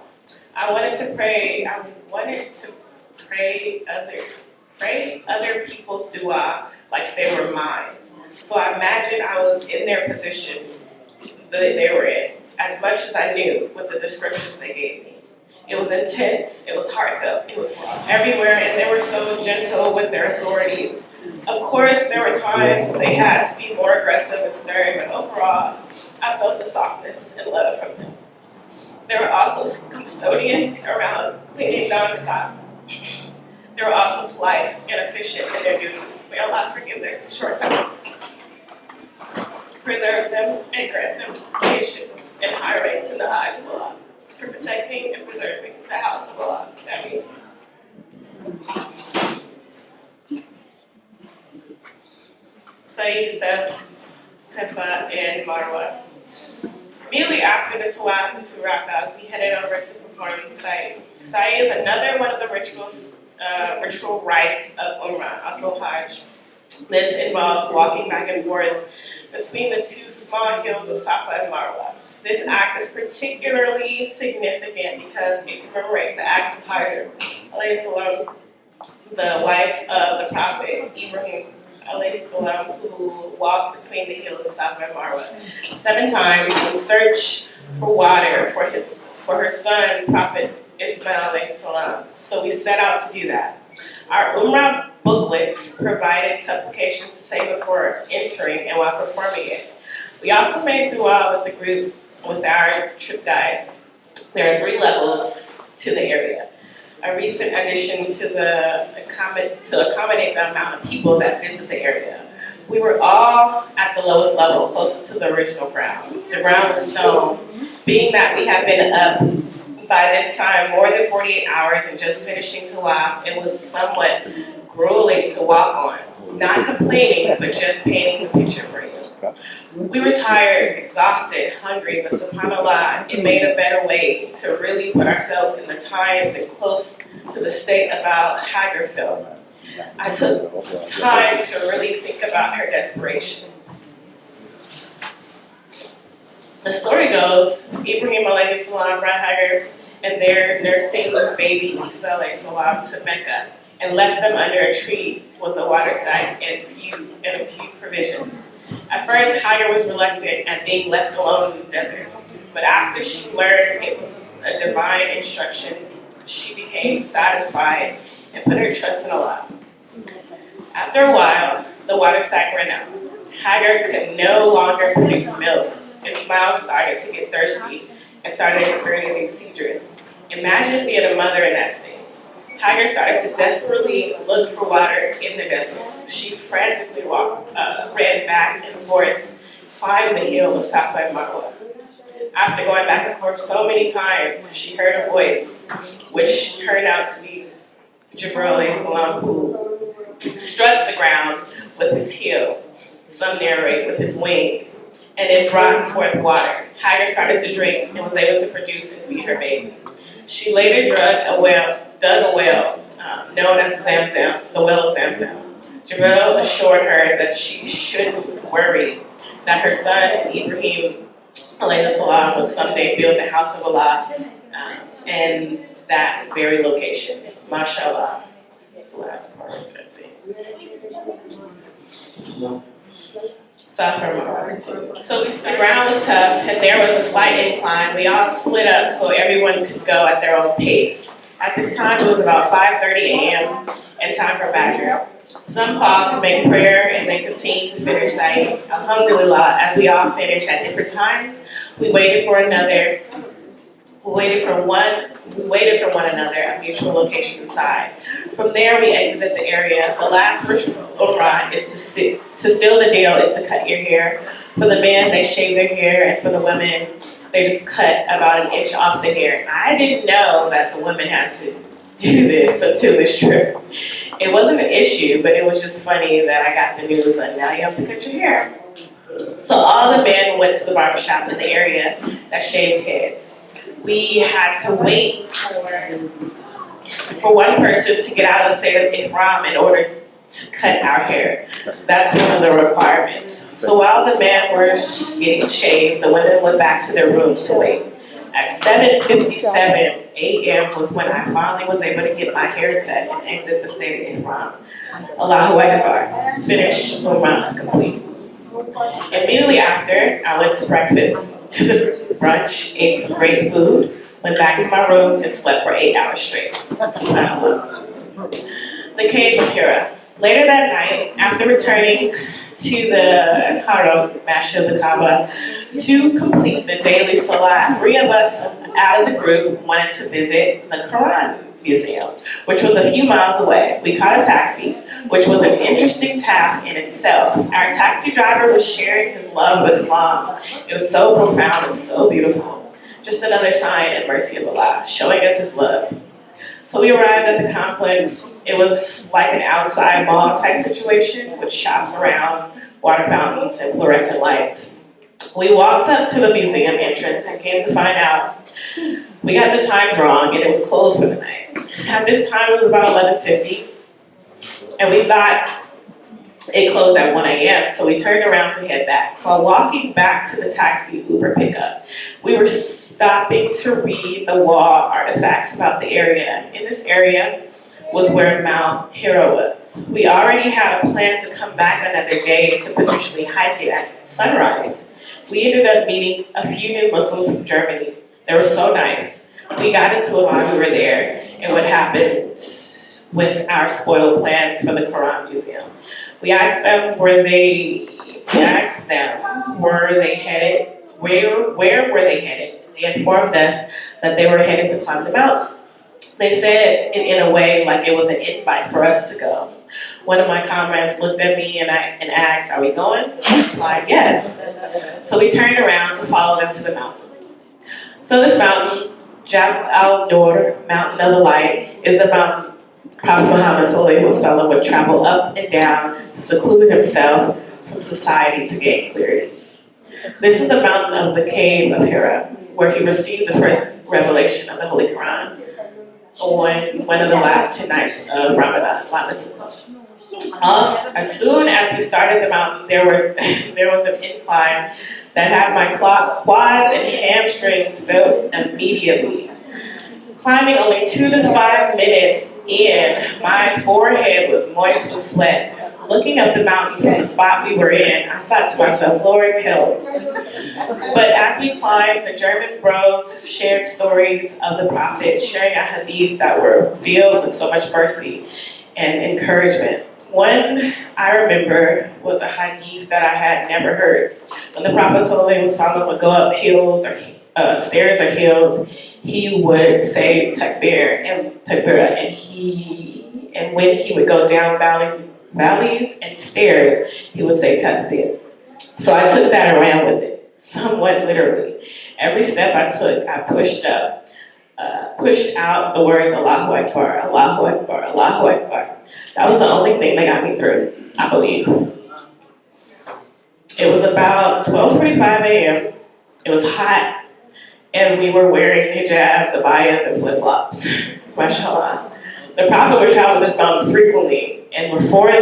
I wanted to pray other people's dua like they were mine. So I imagined I was in their position that they were in, as much as I knew with the descriptions they gave me. It was intense, it was heartfelt, it was everywhere, and they were so gentle with their authority. Of course, there were times they had to be more aggressive and stern, but overall, I felt the softness and love from them. There were also custodians around cleaning nonstop. They were also polite and efficient in their duties. May Allah forgive their shortcomings, preserve them, and grant them patience and high rates in the eyes of Allah for protecting and preserving the house of Allah. Ameen. Sa'i, Safa, and Marwa. Immediately after the Tawaf and 2 rak'ahs, we headed over to perform Sa'i. Sa'i is another one of the ritual rites of Umrah, also Hajj. This involves walking back and forth between the 2 small hills of Safa and Marwa. This act is particularly significant because it commemorates the acts of Hajj, alayhi salam, the wife of the Prophet Ibrahim, alayhi salam, who walked between the hills of Safa and Marwa 7 times in search for water for her son, Prophet Ismail alayhi salam. So we set out to do that. Our Umrah booklets provided supplications to say before entering and while performing it. We also made dua with the group with our trip guide. There are 3 levels to the area. A recent addition to accommodate the amount of people that visit the area. We were all at the lowest level, closest to the original ground. The ground was stone. Being that we had been up by this time more than 48 hours and just finishing Tawaf, it was somewhat grueling to walk on. Not complaining, but just painting the picture for you. We were tired, exhausted, hungry, but subhanAllah, it made a better way to really put ourselves in the times and close to the state about Hagar felt. I took time to really think about her desperation. The story goes, Ibrahim alayhi salam brought Hagar and their nursing baby Isa alayhi salam to Mecca and left them under a tree with a water sack and a few provisions. At first, Hagar was reluctant at being left alone in the desert, but after she learned it was a divine instruction, she became satisfied and put her trust in Allah. After a while, the water sack ran out. Hagar could no longer produce milk. Ismail started to get thirsty and started experiencing seizures. Imagine being a mother in that state. Hagar started to desperately look for water in the desert. She frantically ran back and forth, climbed the hill of Safa and Marwa. After going back and forth so many times, she heard a voice, which turned out to be Jibril alayhi salam, who struck the ground with his heel, some narrate with his wing, and it brought forth water. Hagar started to drink and was able to produce and feed her baby. She later dug a well known as Zamzam, the well of Zamzam. Jibril assured her that she shouldn't worry, that her son Ibrahim alayhi salam would someday build the house of Allah in that very location. Mashallah. That's the last part, I think. So the ground was tough, and there was a slight incline. We all split up so everyone could go at their own pace. At this time, it was about 5:30 a.m. and time for Badger. Some paused to make prayer and then continued to finish saying, Alhamdulillah, as we all finished at different times, we waited for one another at mutual location inside. From there, we exited the area. The last Umrah is to seal the deal is to cut your hair. For the men, they shave their hair, and for the women, they just cut about an inch off the hair. I didn't know that the women had to do this until this trip. It wasn't an issue, but it was just funny that I got the news like, now you have to cut your hair. So all the men went to the barbershop in the area that shaves heads. We had to wait for one person to get out of the state of Ihram in order to cut our hair. That's one of the requirements. So while the men were getting shaved, the women went back to their rooms to wait. At 7:57 a.m. was when I finally was able to get my hair cut and exit the state of Ihram. Allahu Akbar. Finish Umrah complete. Immediately after, I went to breakfast, to the brunch, ate some great food, went back to my room, and slept for 8 hours straight. The cave of Hira. Later that night, after returning to the Haram, Masjid the Kaaba, to complete the daily salah, 3 of us out of the group wanted to visit the Quran Museum, which was a few miles away. We caught a taxi, which was an interesting task in itself. Our taxi driver was sharing his love of Islam. It was so profound and so beautiful. Just another sign and mercy of Allah, showing us his love. So we arrived at the complex. It was like an outside mall type situation with shops around, water fountains, and fluorescent lights. We walked up to the museum entrance and came to find out we got the times wrong and it was closed for the night. At this time, it was about 11:50, and we thought it closed at 1 a.m., so we turned around to head back. While walking back to the taxi Uber pickup, we were stopping to read the wall artifacts about the area. In this area was where Mount Hira was. We already had a plan to come back another day to potentially hike it at sunrise. We ended up meeting a few new Muslims from Germany. They were so nice. We got into it while we were there and what happened with our spoiled plans for the Quran Museum. We asked them where they headed, where were they headed? They informed us that they were headed to climb the mountain. They said it in a way like it was an invite for us to go. One of my comrades looked at me and asked, "Are we going?" I replied, "Yes." So we turned around to follow them to the mountain. So this mountain, Jabal al-Nur, Mountain of the Light, is the mountain Prophet Muhammad ﷺ would travel up and down to seclude himself from society to gain clarity. This is the mountain of the cave of Hira, where he received the first revelation of the Holy Quran on one of the last 10 nights of Ramadan. As soon as we started the mountain, there was an incline that had my quads and hamstrings felt immediately. Climbing only 2 to 5 minutes in, my forehead was moist with sweat. Looking up the mountain from the spot we were in, I thought to myself, Lord, help. But as we climbed, the German bros shared stories of the Prophet, sharing a hadith that were filled with so much mercy and encouragement. One I remember was a hadith that I had never heard. When the Prophet ﷺ would go up hills or stairs or hills, he would say takbir, and when he would go down valleys and stairs, he would say tasbih. So I took that and ran with it, somewhat literally. Every step I took, I pushed out the words Allahu Akbar, Allahu Akbar, Allahu Akbar. That was the only thing that got me through, I believe. It was about 12:45 a.m. It was hot, and we were wearing hijabs, abayas, and flip-flops. Mashallah. The Prophet would travel this mountain frequently, and before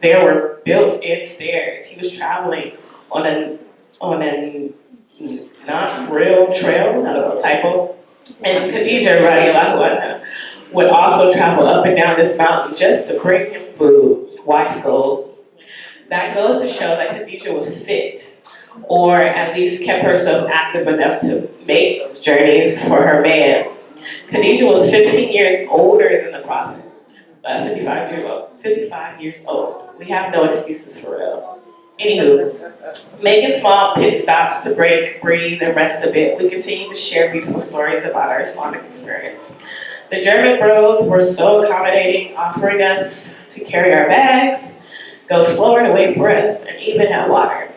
there were built-in stairs, he was traveling on a not real trail, not a typo. And Khadija, radiallahu anha, would also travel up and down this mountain just to bring him food, wife goals. That goes to show that Khadija was fit, or at least kept herself active enough to make journeys for her man. Khadija was 15 years older than the Prophet, 55 years old. We have no excuses for real. Anywho, making small pit stops to break, breathe, and rest a bit, we continue to share beautiful stories about our Islamic experience. The German bros were so accommodating, offering us to carry our bags, go slower to wait for us, and even have water,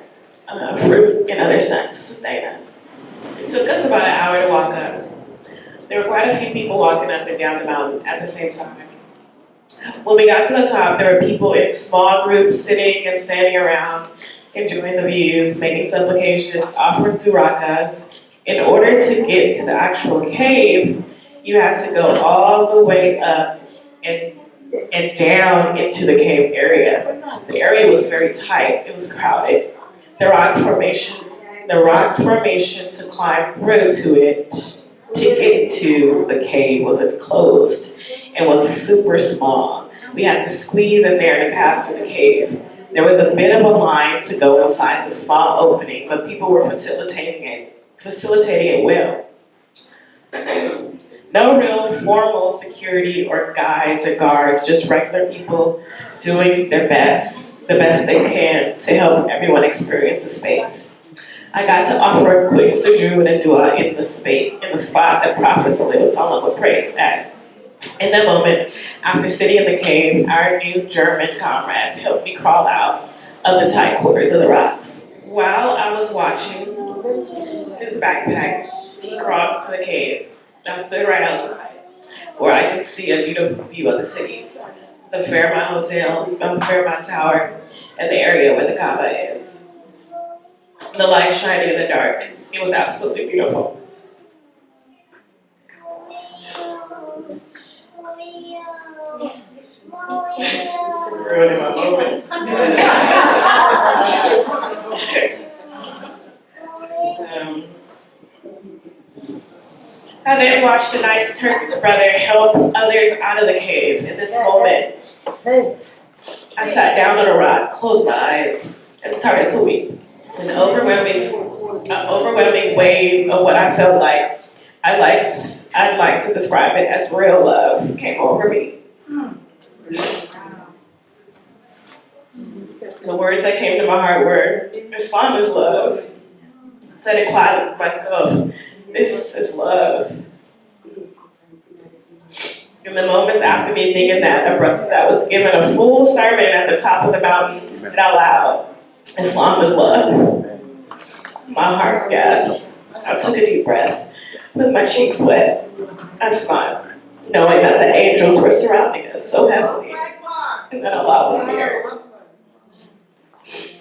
fruit, and other snacks to sustain us. It took us about an hour to walk up. There were quite a few people walking up and down the mountain at the same time. When we got to the top, there were people in small groups sitting and standing around, enjoying the views, making supplications, offering rakas. In order to get to the actual cave, you have to go all the way up and down into the cave area. The area was very tight, it was crowded. The rock formation to climb through to it, to get to the cave, was enclosed and was super small. We had to squeeze in there to pass through the cave. There was a bit of a line to go inside the small opening, but people were facilitating it well. No real formal security or guides or guards, just regular people doing their best, the best they can to help everyone experience the space. I got to offer a quick sujood and dua in the spot that Prophet ﷺ would pray at. In that moment, after sitting in the cave, our new German comrades helped me crawl out of the tight quarters of the rocks. While I was watching his backpack, he crawled to the cave. I stood right outside, where I could see a beautiful view of the city, the Fairmont Hotel, the Fairmont Tower, and the area where the Kaaba is. The light shining in the dark. It was absolutely beautiful. Ruining my moment. I then watched a nice Turkish brother help others out of the cave. In this moment, I sat down on a rock, closed my eyes, and started to weep. An overwhelming wave of what I felt like I'd like to describe it as real love came over me. The words that came to my heart were, Islam is love. I said it quietly to myself, this is love. In the moments after me thinking that, a brother that was given a full sermon at the top of the mountain said out loud, Islam is love. My heart gasped. I took a deep breath. With my cheeks wet, I smiled, knowing that the angels were surrounding us so heavily, and that Allah was near.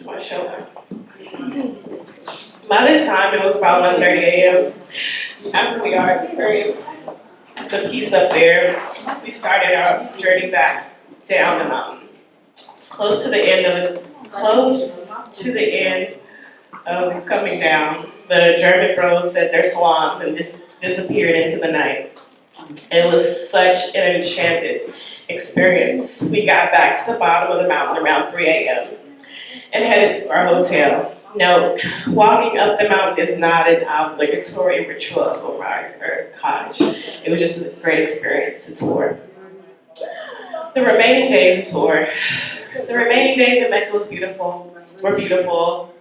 Mashallah. By this time, it was about 1:30 a.m. After we all experienced the peace up there, we started our journey back down the mountain. Close to the end of coming down. The German bros said their salams and disappeared into the night. It was such an enchanted experience. We got back to the bottom of the mountain around 3 a.m. and headed to our hotel. Note, walking up the mountain is not an obligatory ritual of Umrah or Hajj. It was just a great experience to tour. The remaining days in Mecca were beautiful.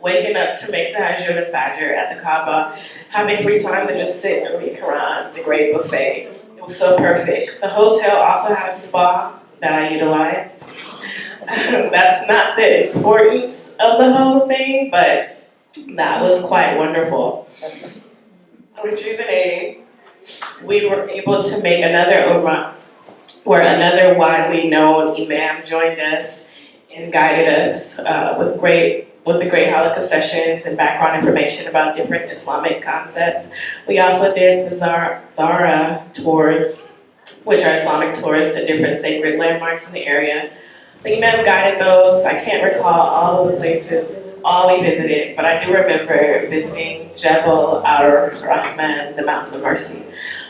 Waking up to make tahajjud and fajr at the Kaaba, having free time to just sit and read Quran, the great buffet. It was so perfect. The hotel also had a spa that I utilized. That's not the importance of the whole thing, but that was quite wonderful. Rejuvenating. We were able to make another Umrah, where another widely known imam joined us and guided us with the great halakha sessions and background information about different Islamic concepts. We also did the Zara tours, which are Islamic tours to different sacred landmarks in the area. The imam guided those. I can't recall all of the places, all we visited, but I do remember visiting Jebel Ar-Rahman, the Mountain of Mercy,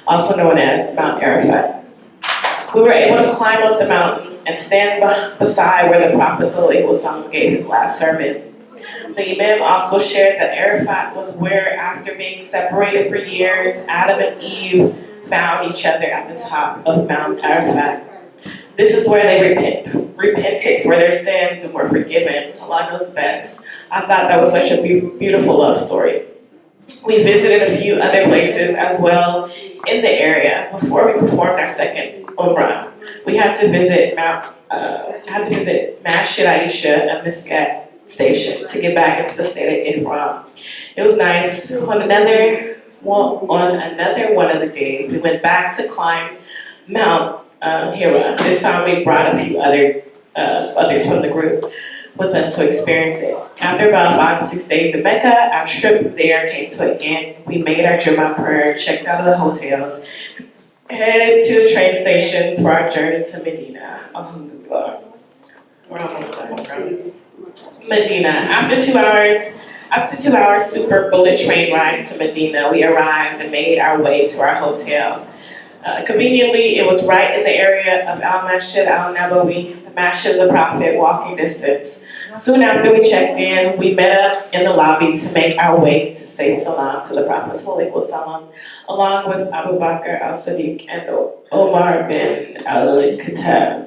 also known as Mount Arafat. We were able to climb up the mountain and stand beside where the Prophet ﷺ gave his last sermon. The imam also shared that Arafat was where, after being separated for years, Adam and Eve found each other at the top of Mount Arafat. This is where they repented for their sins and were forgiven. Allah knows best. I thought that was such a beautiful love story. We visited a few other places as well in the area before we performed our second Umrah. We had to visit Masjid Aisha, a Muscat station, to get back into the state of Ihram. It was nice. On another one of the days, we went back to climb Mount Hira. This time we brought a few others from the group with us to experience it. After about 5 to 6 days in Mecca, our trip there came to an end. We made our Jummah prayer, checked out of the hotels, headed to the train station for our journey to Medina. Alhamdulillah. We're almost done, I promise. Medina. After 2 hours super bullet train ride to Medina, we arrived and made our way to our hotel. Conveniently, it was right in the area of Al-Masjid Al-Nabawi, the Masjid of the Prophet, walking distance. Soon after we checked in, we met up in the lobby to make our way to say salam to the Prophet ﷺ, along with Abu Bakr al-Siddiq and Omar bin al-Khattab.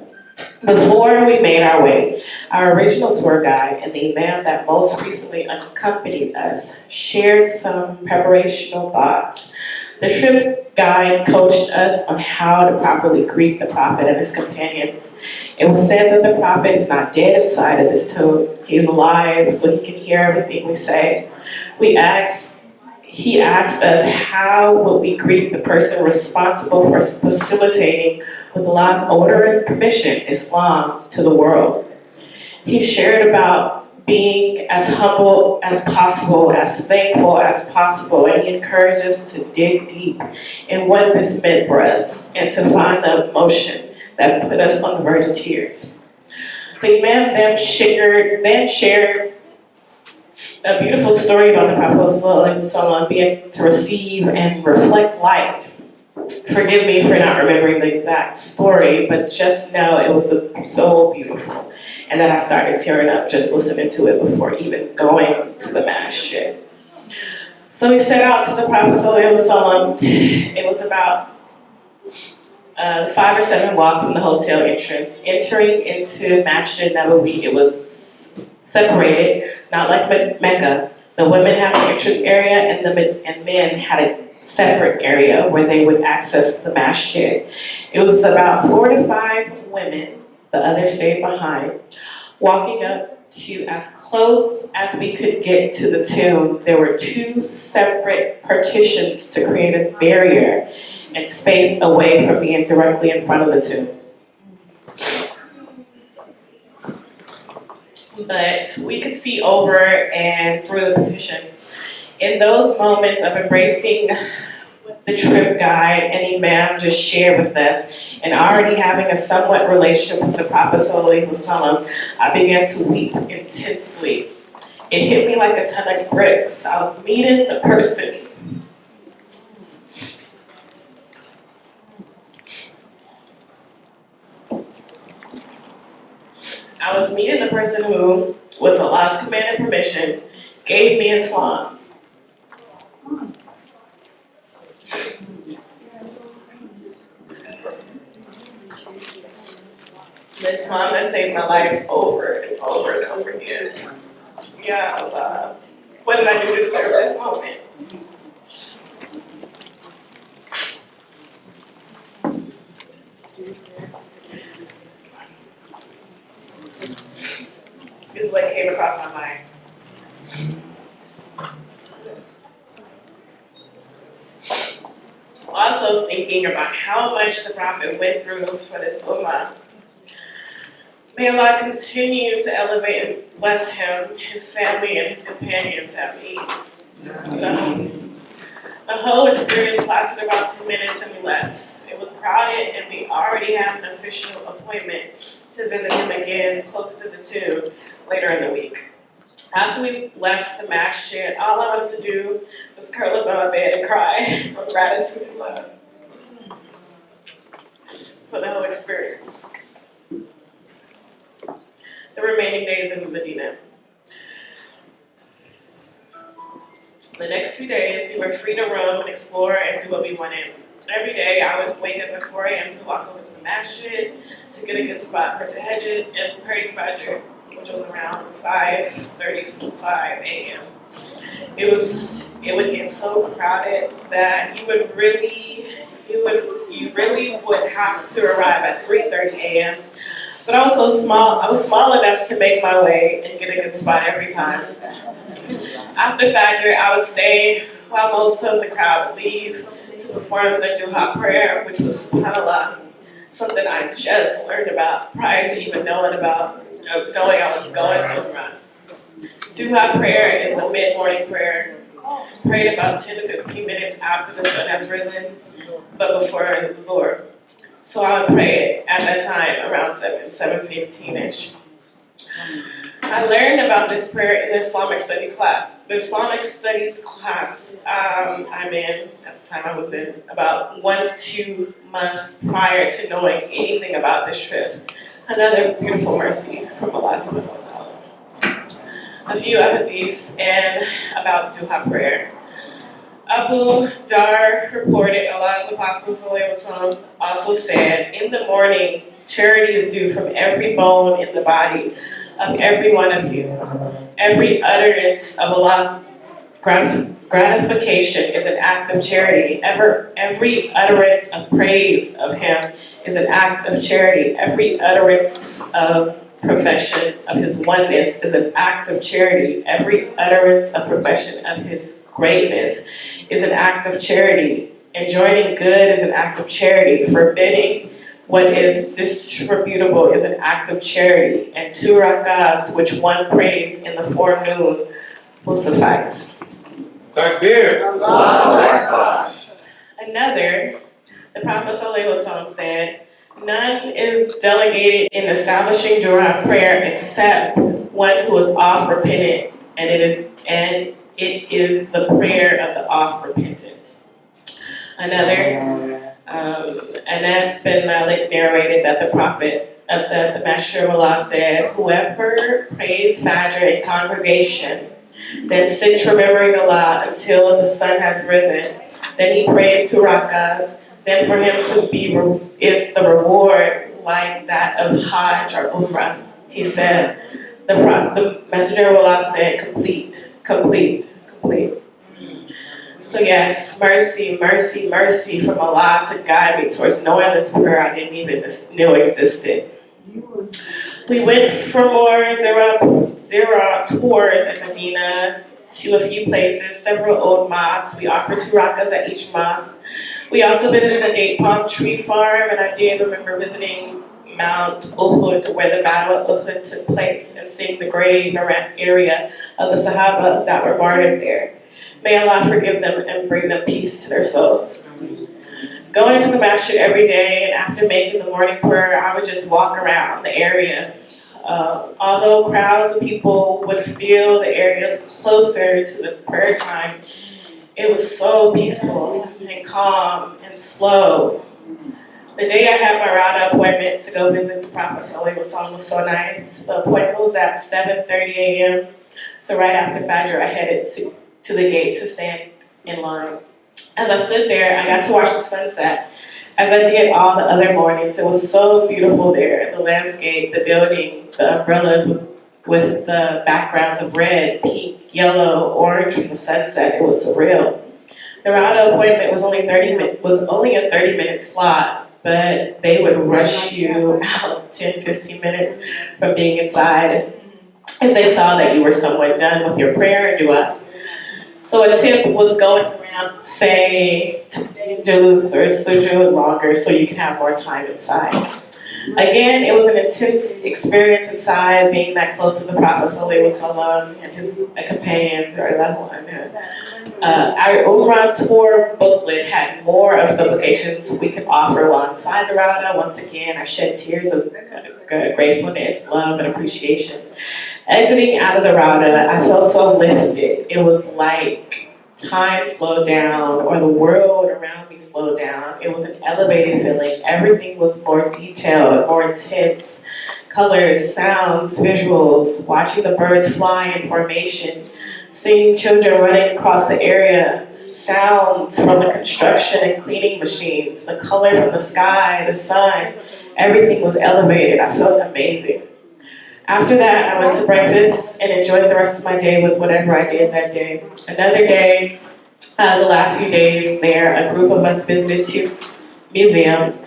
Before we made our way, our original tour guide and the imam that most recently accompanied us shared some preparational thoughts. The trip guide coached us on how to properly greet the Prophet and his companions. It was said that the Prophet is not dead inside of this tomb. He's alive, so he can hear everything we say. He asked us how would we greet the person responsible for facilitating, with Allah's order and permission, Islam to the world. He shared about being as humble as possible, as thankful as possible, and he encouraged us to dig deep in what this meant for us and to find the emotion that put us on the verge of tears. The Imam then shared a beautiful story about the Prophet ﷺ being to receive and reflect light. Forgive me for not remembering the exact story, but just know it was so beautiful. And that I started tearing up just listening to it before even going to the masjid. So we set out to the Prophet ﷺ. It was about 5 or 7 walk from the hotel entrance. Entering into Masjid Nabawi, it was separated, not like Mecca. The women had the entrance area and men had a separate area where they would access the masjid. It was about 4 to 5 women. The others stayed behind. Walking up to as close as we could get to the tomb, there were 2 separate partitions to create a barrier and space away from being directly in front of the tomb. But we could see over and through the partitions. In those moments of embracing the trip guide and Imam just shared with us, and already having a somewhat relationship with the Prophet ﷺ, I began to weep intensely. it hit me like a ton of bricks. I was meeting the person who, with Allah's command and permission, gave me Islam. The Islam that saved my life over and over and over again. Ya Allah, what did I do to deserve this moment? This is what came across my mind. Also thinking about how much the Prophet went through for this ummah. May Allah continue to elevate and bless him, his family, and his companions at me. The whole experience lasted about 2 minutes and we left. It was crowded and we already had an official appointment to visit him again closer to the tomb later in the week. After we left the masjid, all I wanted to do was curl up on my bed and cry from gratitude and love for the whole experience. The remaining days in Medina. The next few days, we were free to roam and explore and do what we wanted. Every day, I would wake up at 4 a.m. to walk over to the masjid to get a good spot for Tahajjud and pray Fajr, which was around 5:35 a.m. It would get so crowded that you really would have to arrive at 3:30 a.m. But I was small enough to make my way and get a good spot every time. After Fajr, I would stay while most of the crowd would leave to perform the duha prayer, which was, subhanAllah, something I just learned about prior to even knowing I was going to Umrah. Duha prayer is a mid-morning prayer, prayed about 10 to 15 minutes after the sun has risen, but before the Dhuhr. So I would pray it at that time, around 7:15-ish. I learned about this prayer in the Islamic studies class I'm in, at the time I was in, about 1-2 months prior to knowing anything about this trip. Another beautiful mercy from Allah subhanahu wa ta'ala. A few ahadiths and about duha prayer. Abu Dar reported Allah's Apostle ﷺ also said, in the morning, charity is due from every bone in the body of every one of you. Every utterance of Allah's gratification is an act of charity. Every utterance of praise of Him is an act of charity. Every utterance of profession of His oneness is an act of charity. Every utterance of profession of His greatness is an act of charity. Enjoining good is an act of charity. Forbidding what is disreputable is an act of charity. And 2 rakahs, which one prays in the forenoon, will suffice. Takbir. Another, the Prophet ﷺ said, none is delegated in establishing dua prayer except one who is oft repentant, and it is the prayer of the oft repentant. Another, Anas bin Malik narrated that the Messenger of Allah said, whoever prays Fajr in congregation, then sits remembering Allah until the sun has risen, then he prays 2 rakahs, then for him to be is the reward like that of Hajj or Umrah. He said, the Messenger of Allah said, complete. So yes, mercy from Allah to guide me towards knowing this prayer I didn't even know existed. We went for more ziyarah tours in Medina to a few places, several old mosques. We offered 2 rakahs at each mosque. We also visited a date palm tree farm, and I did remember visiting Mount Uhud, where the Battle of Uhud took place, and seeing the grave area of the Sahaba that were martyred there. May Allah forgive them and bring them peace to their souls. Going to the masjid every day, and after making the morning prayer, I would just walk around the area Although crowds of people would feel the areas closer to the prayer time, it was so peaceful and calm and slow. The day I had my Rada appointment to go visit the Prophet Sallallahu Alaihi Wasallam was so nice. The appointment was at 7:30 a.m. So right after Fajr, I headed to the gate to stand in line. As I stood there, I got to watch the sunset, as I did all the other mornings. It was so beautiful there. The landscape, the building, the umbrellas with the backgrounds of red, pink, yellow, orange from the sunset. It was surreal. The Rada appointment was only a 30-minute slot, but they would rush you out 10, 15 minutes from being inside if they saw that you were somewhat done with your prayer and du'as. So a tip was going around, say, to Jalus or Sujud longer so you can have more time inside. Again, it was an intense experience inside, being that close to the Prophet ﷺ and his companions or loved one. Our Umrah tour booklet had more of supplications we could offer while inside the Rada. Once again, I shed tears of gratefulness, love, and appreciation. Exiting out of the Rada, I felt so lifted. It was like time slowed down, or the world around me slowed down. It was an elevated feeling. Everything was more detailed, more intense. Colors, sounds, visuals, watching the birds fly in formation, seeing children running across the area, sounds from the construction and cleaning machines, the color from the sky, the sun, everything was elevated. I felt amazing. After that, I went to breakfast and enjoyed the rest of my day with whatever I did that day. Another day, the last few days there, a group of us visited two museums,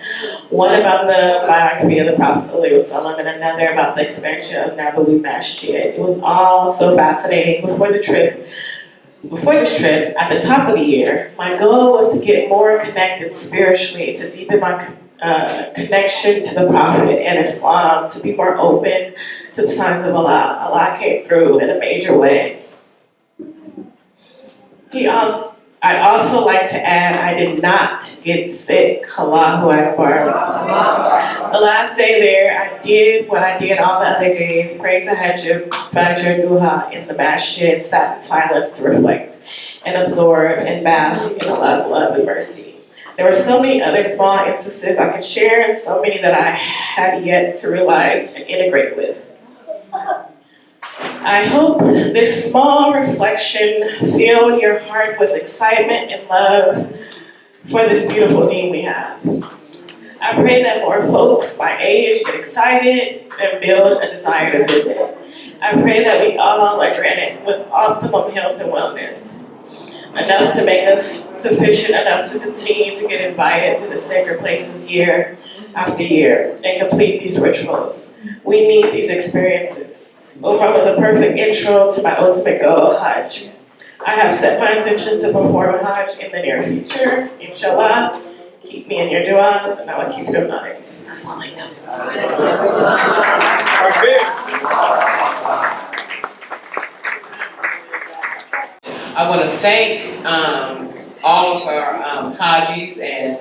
one about the biography of the Prophet ﷺ and another about the expansion of Nabawi Masjid. It was all so fascinating. Before this trip, at the top of the year, my goal was to get more connected spiritually, to deepen my connection to the Prophet and Islam, to be more open to the signs of Allah. Allah came through in a major way. I'd also like to add, I did not get sick. Allahu Akbar. The last day there, I did what I did all the other days, prayed to Hajj, Fajr, Duha in the masjid, sat in silence to reflect and absorb and bask in Allah's love and mercy. There were so many other small instances I could share, and so many that I had yet to realize and integrate with. I hope this small reflection filled your heart with excitement and love for this beautiful deen we have. I pray that more folks my age get excited and build a desire to visit. I pray that we all are granted with optimum health and wellness, enough to make us sufficient enough to continue to get invited to the sacred places year after year and complete these rituals. We need these experiences. Umrah was a perfect intro to my ultimate goal, Hajj. I have set my intention to perform Hajj in the near future, inshallah. Keep me in your du'as, and I will keep you in mind. Assalamu I want to thank all of our Hajis and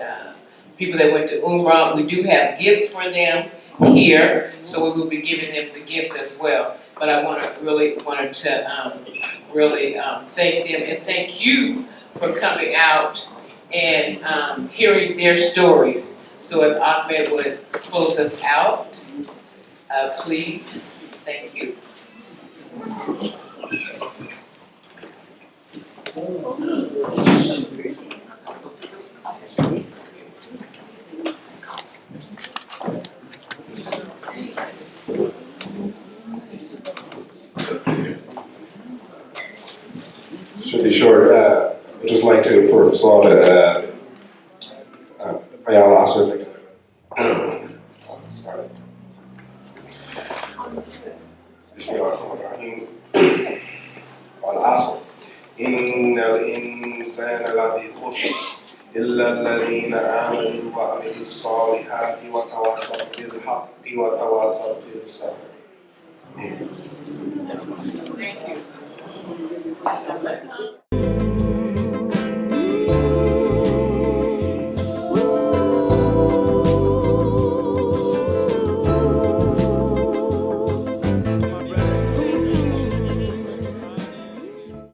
people that went to Umrah. We do have gifts for them here, so we will be giving them the gifts as well. But I wanted to thank them and thank you for coming out and hearing their stories. So if Ahmed would close us out, please. Thank you. Should be short. I'd just like to, for Fasal, may Allah also start. Bismillahirrahmanirrahim. والعصر إن الإنسان لفي خسر إلا الذين آمنوا وعملوا الصالحات وتواصوا بالحق وتواصوا بالصبر.